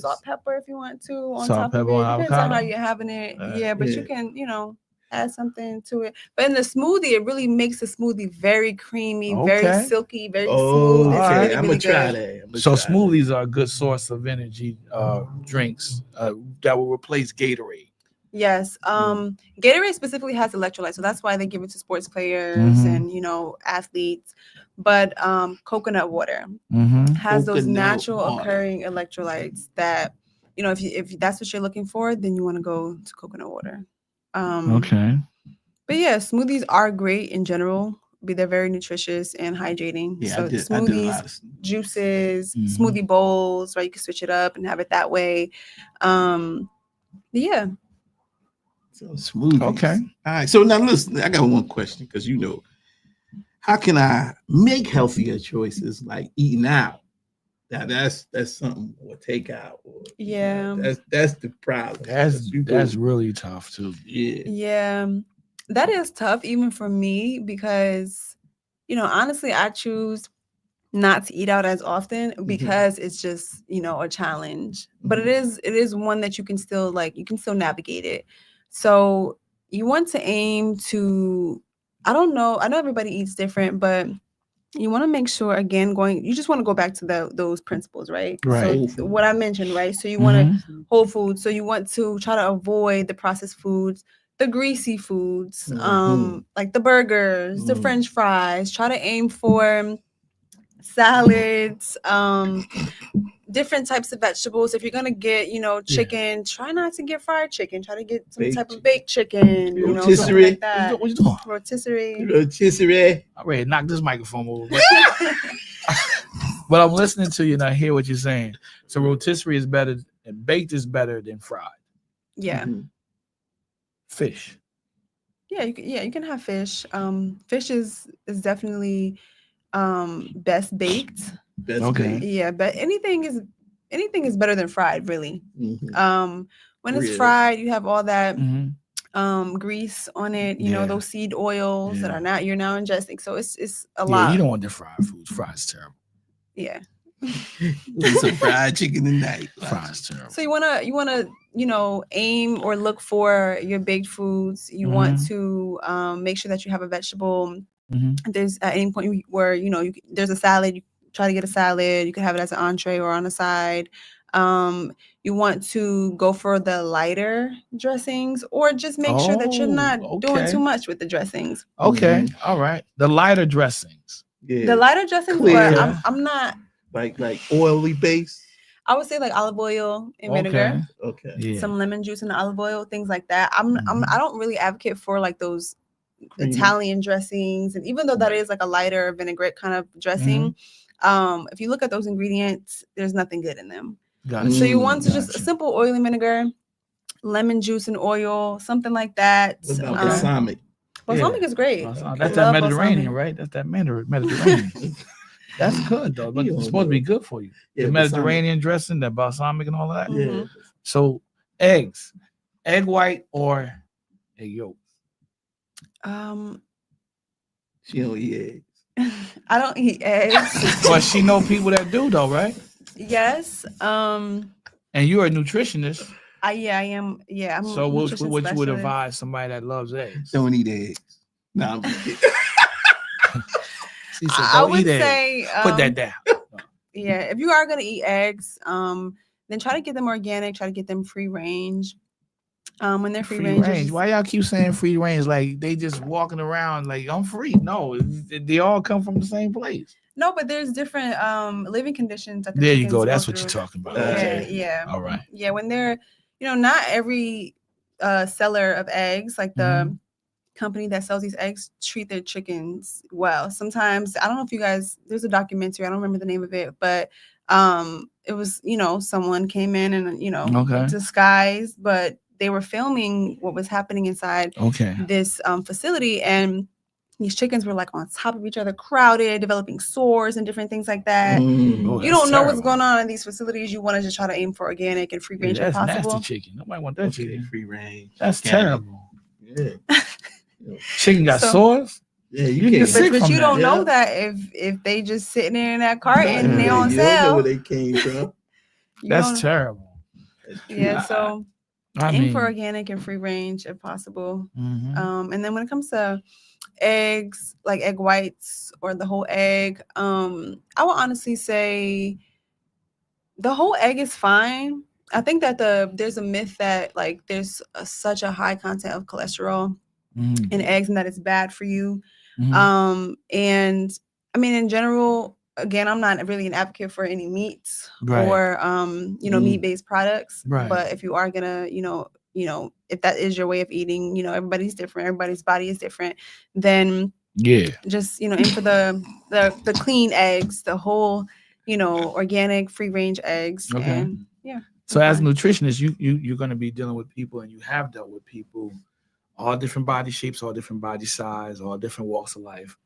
salt, pepper if you want to on Salt, top pepper of it. on Depends on how avocado. you're having it. Yeah. But you can, add something to it. But in the smoothie, it really makes the smoothie very creamy, very silky, very smooth. It's right. really, I'm really gonna try good. that. So smoothies are a good source of energy drinks that will replace Gatorade. Yes. Gatorade specifically has electrolytes, so that's why they give it to sports players and athletes. But coconut water has those natural occurring electrolytes that if that's what you're looking for, then you want to go to coconut water. Okay. But yeah, smoothies are great in general. They're very nutritious and hydrating. Yeah, So I did a smoothies, lot of juices, smoothie bowls, right? You can switch it up and have it that way. Yeah. So smoothies. Okay. All right. So now listen, I got one question because how can I make healthier choices like eating out? Now that's something or takeout. Yeah. That's the problem. That's really tough too. Yeah. Yeah. That is tough even for me because, honestly, I choose not to eat out as often because it's just, you know, a challenge. But it is one that you can still navigate it. So you want to aim to, I don't know, I know everybody eats different, but you want to make sure, again, you just want to go back to those principles, right? Right. So what I mentioned, right? So you want to whole foods. So you want to try to avoid the processed foods, the greasy foods, like the burgers, the French fries. Try to aim for salads, different types of vegetables. If you're gonna get, you know, chicken, try not to get fried chicken. Try to get some type of baked chicken, you know, something like that. What you doing? Rotisserie. I'm ready to knock this microphone over. But I'm listening to you and I hear what you're saying. So rotisserie is better, and baked is better than fried. Yeah. Fish. Yeah, you can have fish. Fish is definitely best baked. Okay. Yeah, but anything is better than fried, really. When it's fried, you have all that grease on it, you know, those seed oils that you're now ingesting. So it's a lot. Yeah, you don't want the fried foods. Fried's terrible. Yeah. Some fried chicken tonight. Fried's terrible. So you wanna, you know, aim or look for your baked foods. You want to make sure that you have a vegetable. There's at any point where, you know, there's a salad, you try to get a salad. You can have it as an entree or on the side. You want to go for the lighter dressings, or just make sure that you're not doing too much with the dressings. Okay. All right. The lighter dressings. Yeah. The lighter dressings, but I'm not like oily base. I would say like olive oil and vinegar. Okay. Yeah. Some lemon juice and olive oil, things like that. I don't really advocate for like those Italian dressings, and even though that is like a lighter vinaigrette kind of dressing, if you look at those ingredients, there's nothing good in them. Gotcha. So you want to just a simple oil and vinegar, lemon juice and oil, something like that. What about balsamic? Balsamic is great. That's that Mediterranean, right? That's that Mediterranean. That's good though. But it's supposed to be good for you. Yeah, the Mediterranean dressing, that balsamic and all of that. Yeah. So eggs, egg white or egg yolk? She don't eat eggs. I don't eat eggs. But she know people that do though, right? Yes. And you're a nutritionist. I am. Yeah. So what you would advise somebody that loves eggs? Don't eat eggs. No, I'm just kidding. She said, I would say put that down. Yeah, if you are gonna eat eggs, then try to get them organic. Try to get them free range. When they're free range. Why y'all keep saying free range? Like they just walking around like I'm free. No, they all come from the same place. No, but there's different living conditions. That there you go. That's what you're talking about. Yeah. All right. Yeah, when they're, you know, not every seller of eggs, like the company that sells these eggs, treat their chickens well. Sometimes, I don't know if you guys, there's a documentary, I don't remember the name of it, but it was, you know, someone came in and, you know, disguised, but they were filming what was happening inside this facility, and these chickens were like on top of each other, crowded, developing sores and different things like that. You don't know what's going on in these facilities. You want to just try to aim for organic and free range if possible. Nasty chicken. Nobody want that chicken. Free range. That's terrible. Yeah. Chicken got sores. Yeah, you get sick but you don't know that if they just sitting there in that carton and they on sale. You don't know where they came from. That's terrible. Yeah, so aim for organic and free range if possible. And then when it comes to eggs, like egg whites or the whole egg, I would honestly say the whole egg is fine. I think that there's a myth that like there's such a high content of cholesterol in eggs and that it's bad for you. And I mean, in general, again, I'm not really an advocate for any meats or you know, meat-based products. But if you are gonna, you know, if that is your way of eating, you know, everybody's different, everybody's body is different, then just, you know, aim for the clean eggs, the whole, you know, organic, free range eggs. And so as a nutritionist, you're going to be dealing with people, and you have dealt with people, all different body shapes, all different body size, all different walks of life.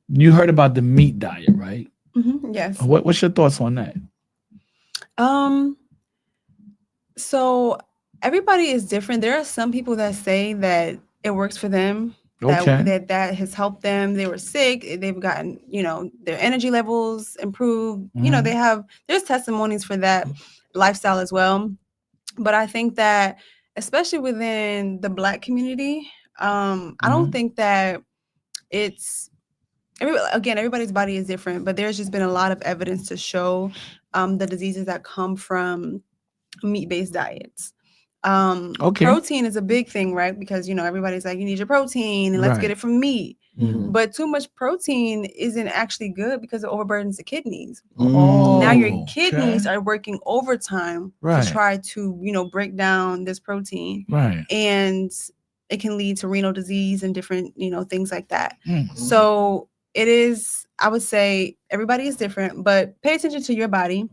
You heard about the meat diet, right? Yes. What's your thoughts on that? So everybody is different. There are some people that say that it works for them that has helped them. They were sick. They've gotten, their energy levels improved. There's testimonies for that lifestyle as well. But I think that, especially within the Black community, I don't think that everybody's body is different, but there's just been a lot of evidence to show the diseases that come from meat-based diets. Protein is a big thing, right? Because everybody's like, you need your protein and let's get it from meat. But too much protein isn't actually good because it overburdens the kidneys. Now your kidneys are working overtime to try to break down this protein, and it can lead to renal disease and different things like that. So it is, I would say, everybody is different, but pay attention to your body,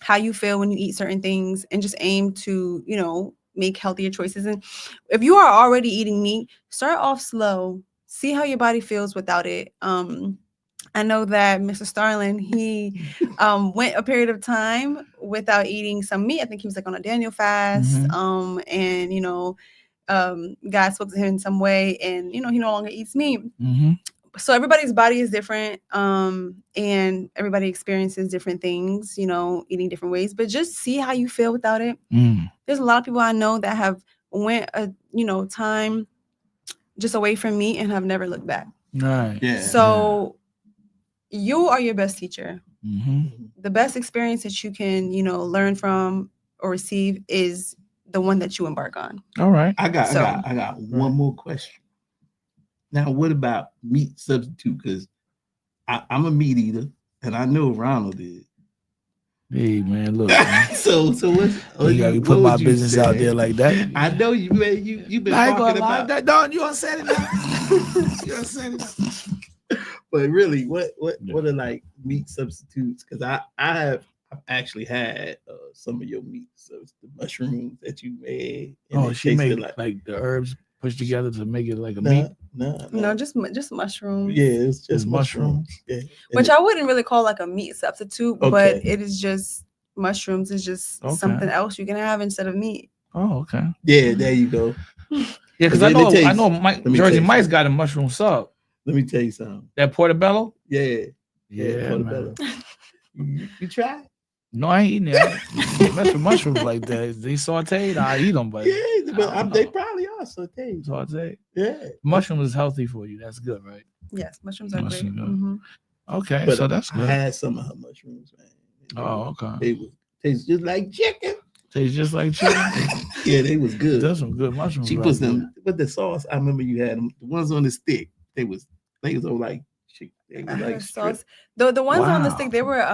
how you feel when you eat certain things, and just aim to make healthier choices. And if you are already eating meat, start off slow. See how your body feels without it. I know that Mr. Starlin, he went a period of time without eating some meat. I think he was like on a Daniel fast. And God spoke to him in some way, and he no longer eats meat. So everybody's body is different, and everybody experiences different things, eating different ways. But just see how you feel without it. There's a lot of people I know that have went time just away from meat and have never looked back. So you are your best teacher. The best experience that you can learn from or receive is the one that you embark on. All right. I got one more question. Now, what about meat substitute? Because I'm a meat eater, and I know Ronald is. Hey man, look. Man. so what's you put my business out there like that? I know you been talking about that. Don't you want to say it now? You want to say it now? But really, what are like meat substitutes? Because I've actually had some of your meat, so the mushrooms that you made. She made like the herbs pushed together to make it like a meat. No, just mushrooms. Yeah, it's just mushrooms. Yeah. Which I wouldn't really call like a meat substitute, but it is just mushrooms. It's just something else you can have instead of meat. Oh, okay. Yeah, there you go. Yeah, because I know Jersey Mike's got a mushroom sub. Let me tell you something. That Portobello? Yeah, Portobello. You tried? No, I ain't eating it. Mess with mushrooms like that. They sauteed, I eat them, but they probably are sauteed. Sauteed. Yeah. Mushrooms is healthy for you. That's good, right? Yes, mushrooms are great. Okay, but so that's good. I had some of her mushrooms, man. Okay. They taste just like chicken. Tastes just like chicken. Yeah, they was good. That's some good mushrooms. She put them with the sauce. I remember you had them. The ones on the stick. They was all like chicken. They was like sauce. The ones on the stick, they were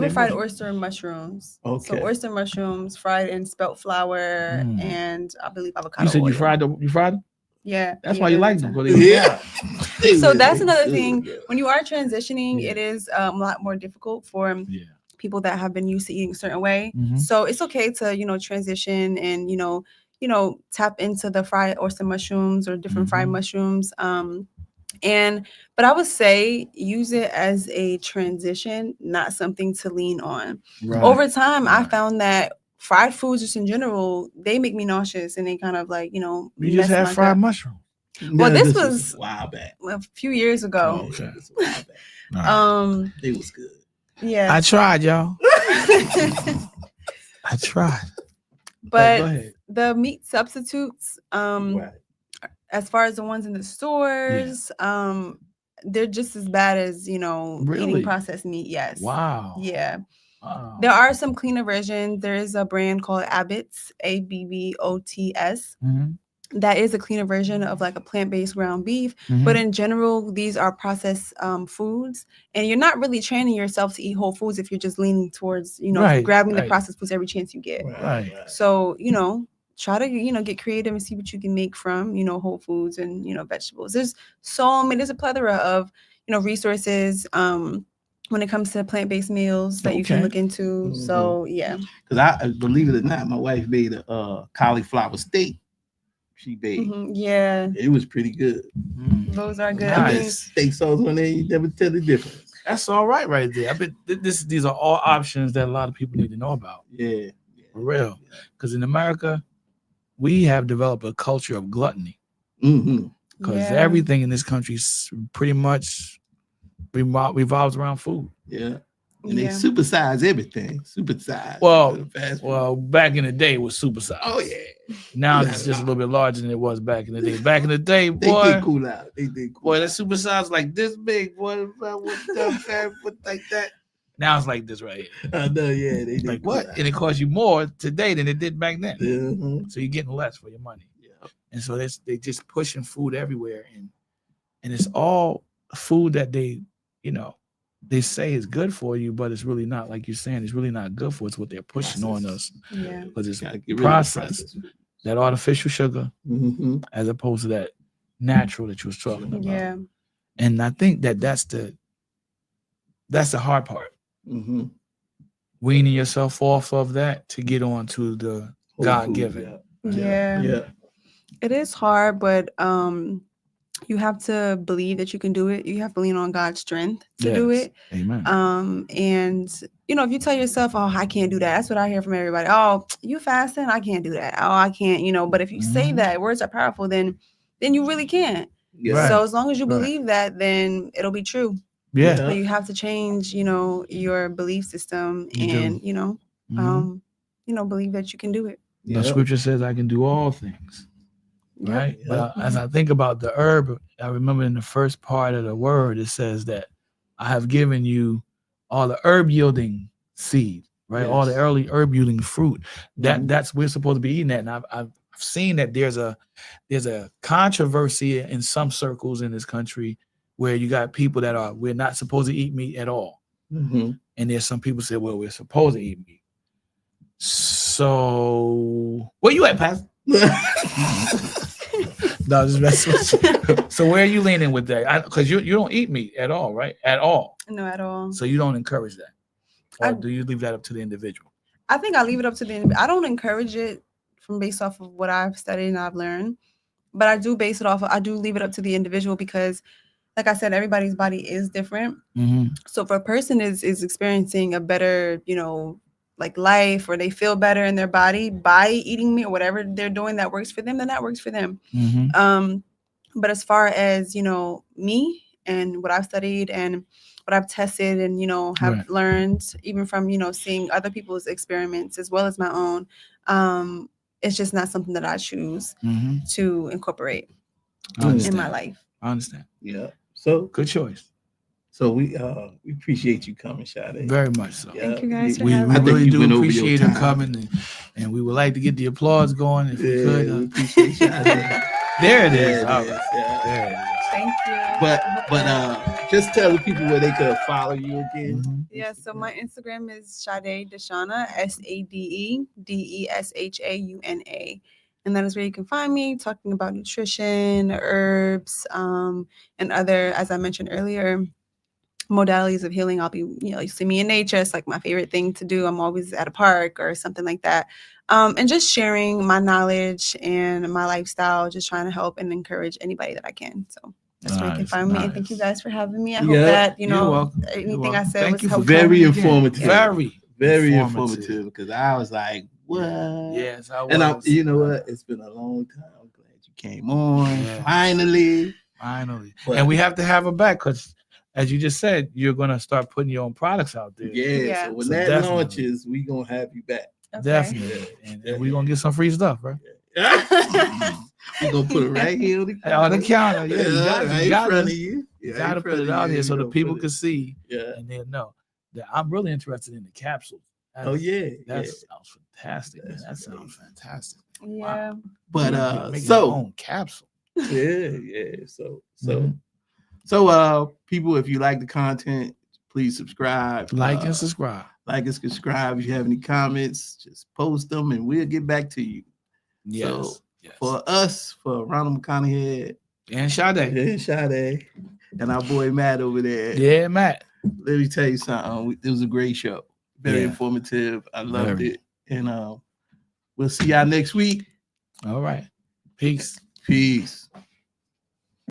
fried oyster mushrooms. Okay. So oyster mushrooms fried in spelt flour and I believe avocado. You said oil. you fried them? Yeah. That's why you like them. Yeah. So that's another thing. When you are transitioning, it is a lot more difficult for people that have been used to eating a certain way. So it's okay to, transition and, tap into the fried oyster mushrooms or different fried mushrooms. But I would say use it as a transition, not something to lean on. Right. Over time, I found that fried foods just in general, they make me nauseous and they kind of like, You just had fried mushrooms. Well, this was a while back. A few years ago. Oh, okay. Right. It was good. Yeah. I tried, y'all. I tried. But the meat substitutes, as far as the ones in the stores, they're just as bad as, eating processed meat. Yes. Wow. Yeah. Wow. There are some cleaner versions. There is a brand called Abbott's, ABBOTS. That is a cleaner version of like a plant-based ground beef. But in general, these are processed foods. And you're not really training yourself to eat whole foods if you're just leaning towards, grabbing the processed foods every chance you get. Right. So, try to, get creative and see what you can make from, whole foods and, vegetables. There's a plethora of, resources when it comes to plant-based meals that you can look into. So, yeah. Because I believe it or not, my wife made a cauliflower steak. She baked. Yeah. It was pretty good. Those are good. Nice. Steak sauce on there, you never tell the difference. That's all right there. I bet these are all options that a lot of people need to know about. Yeah. For real. Because in America, we have developed a culture of gluttony. because Yeah. everything in this country pretty much revolves around food. Yeah. And they Yeah. supersize everything. Supersize. Well, fast food. Well, back in the day, it was supersized. Oh yeah. Now Yeah. it's just a little bit larger than it was back in the day. Back in the day, They boy, did cool out. They did cool. boy, out. that supersized like this big, boy. What like that? Now it's like this right here. I know, yeah. They did Like cool what? out. And it costs you more today than it did back then. Mhm. So you're getting less for your money. Yeah. And so they just pushing food everywhere, and it's all food that they say is good for you, but it's really not. Like you're saying, it's really not good for us. What they're pushing on us Yeah. because it's Gotta get rid of the processed. process. That artificial sugar Mhm. as opposed to that natural that you was talking about. Yeah. And I think that's the hard part. Mhm. Weaning yourself off of that to get on to the Whole God-given. food, Yeah. Yeah. It is hard, but you have to believe that you can do it. You have to lean on God's strength to do Yes. it. Amen. And if you tell yourself, "Oh, I can't do that," that's what I hear from everybody. "Oh, you fasting? I can't do that. Oh, I can't." But if you say Mhm. that, words are powerful. Then you really can't. Yeah. Right. So as long as you Right. believe that, then it'll be true. Yeah. But you have to change, your belief system, You do. and Mhm. believe that you can do it. The Yep. scripture says, "I can do all things." Yep. Right. Yep. But as I think about the herb, I remember in the first part of the word, it says that I have given you all the herb yielding seed, right? All the Yes. early herb yielding fruit. Mhm. That's we're supposed to be eating that. And I've seen that there's a controversy in some circles in this country where you got people that we're not supposed to eat meat at all. Mhm. And there's some people say, well, we're supposed to eat meat. So where you at, Pastor? No, just messing with you. So where are you leaning with that? Because you don't eat meat at all, right? At all. No, at all. So you don't encourage that, or I- do you leave that up to the individual? I think I leave it up to I don't encourage it based off of what I've studied and I've learned, but I do base it off. I do leave it up to the individual because, like I said, everybody's body is different. Mm-hmm. So if a person is experiencing a better, like life, or they feel better in their body by eating meat or whatever they're doing that works for them, then that works for them. Mm-hmm. But as far as me and what I've studied and what I've tested and have Right. learned, even from seeing other people's experiments as well as my own, it's just not something that I choose Mm-hmm. to incorporate I in understand. my life. I understand. Yeah. So Good choice. we appreciate you coming, Sade. Very much so. Yeah. Thank you guys for We having I think really you do went over your appreciate her time. coming, and we would like to get the applause going if we Yeah, could. we appreciate Sade. There it is. There it All is, right. yeah. There it is. Thank you. But just tell the people where they could follow you again. Mhm. Yeah, so my Instagram is Sade Deshauna, SadeDeshauna. And that is where you can find me talking about nutrition, herbs, and other, as I mentioned earlier, modalities of healing. I'll be, you see me in nature. It's like my favorite thing to do. I'm always at a park or something like that. And just sharing my knowledge and my lifestyle, just trying to help and encourage anybody that I can. So that's where you can Nice, find me. And thank you nice. guys for having me. I Yeah, hope that, You're welcome. You're anything I welcome. said Thank was you for helpful. Very coming again. informative. Very Very informative because I was like, what? Yes, I was. And you know what? It's been a long time. I'm glad you came on. Yeah. Finally. But, and we have to have her back because, as you just said, you're gonna start putting your own products out there. Yeah. So when So that definitely. launches, we gonna have you back. Okay. Definitely. And we're gonna get some free stuff, right? We're gonna put it right here on the counter. On the counter. Yeah, you got right in front of you. You Yeah, got to in put front it of out you. here so You the gonna people put can see Yeah. and they'll know that I'm really interested in the capsules. Oh yeah. That Yeah. sounds fantastic, man. That That's sounds fantastic. Yeah. But Making your so own capsule. yeah. So Mhm. people, if you like the content, please subscribe. Like and subscribe. Like and subscribe. If you have any comments, just post them and we'll get back to you. Yes. So, yes. For us, for Ronald McConaughey And Sade. and Sade, and our boy Matt over there. Yeah, Matt. Let me tell you something. It was a great show. Very Yeah. informative. I loved Very. it. And we'll see y'all next week. All right. Peace. Peace.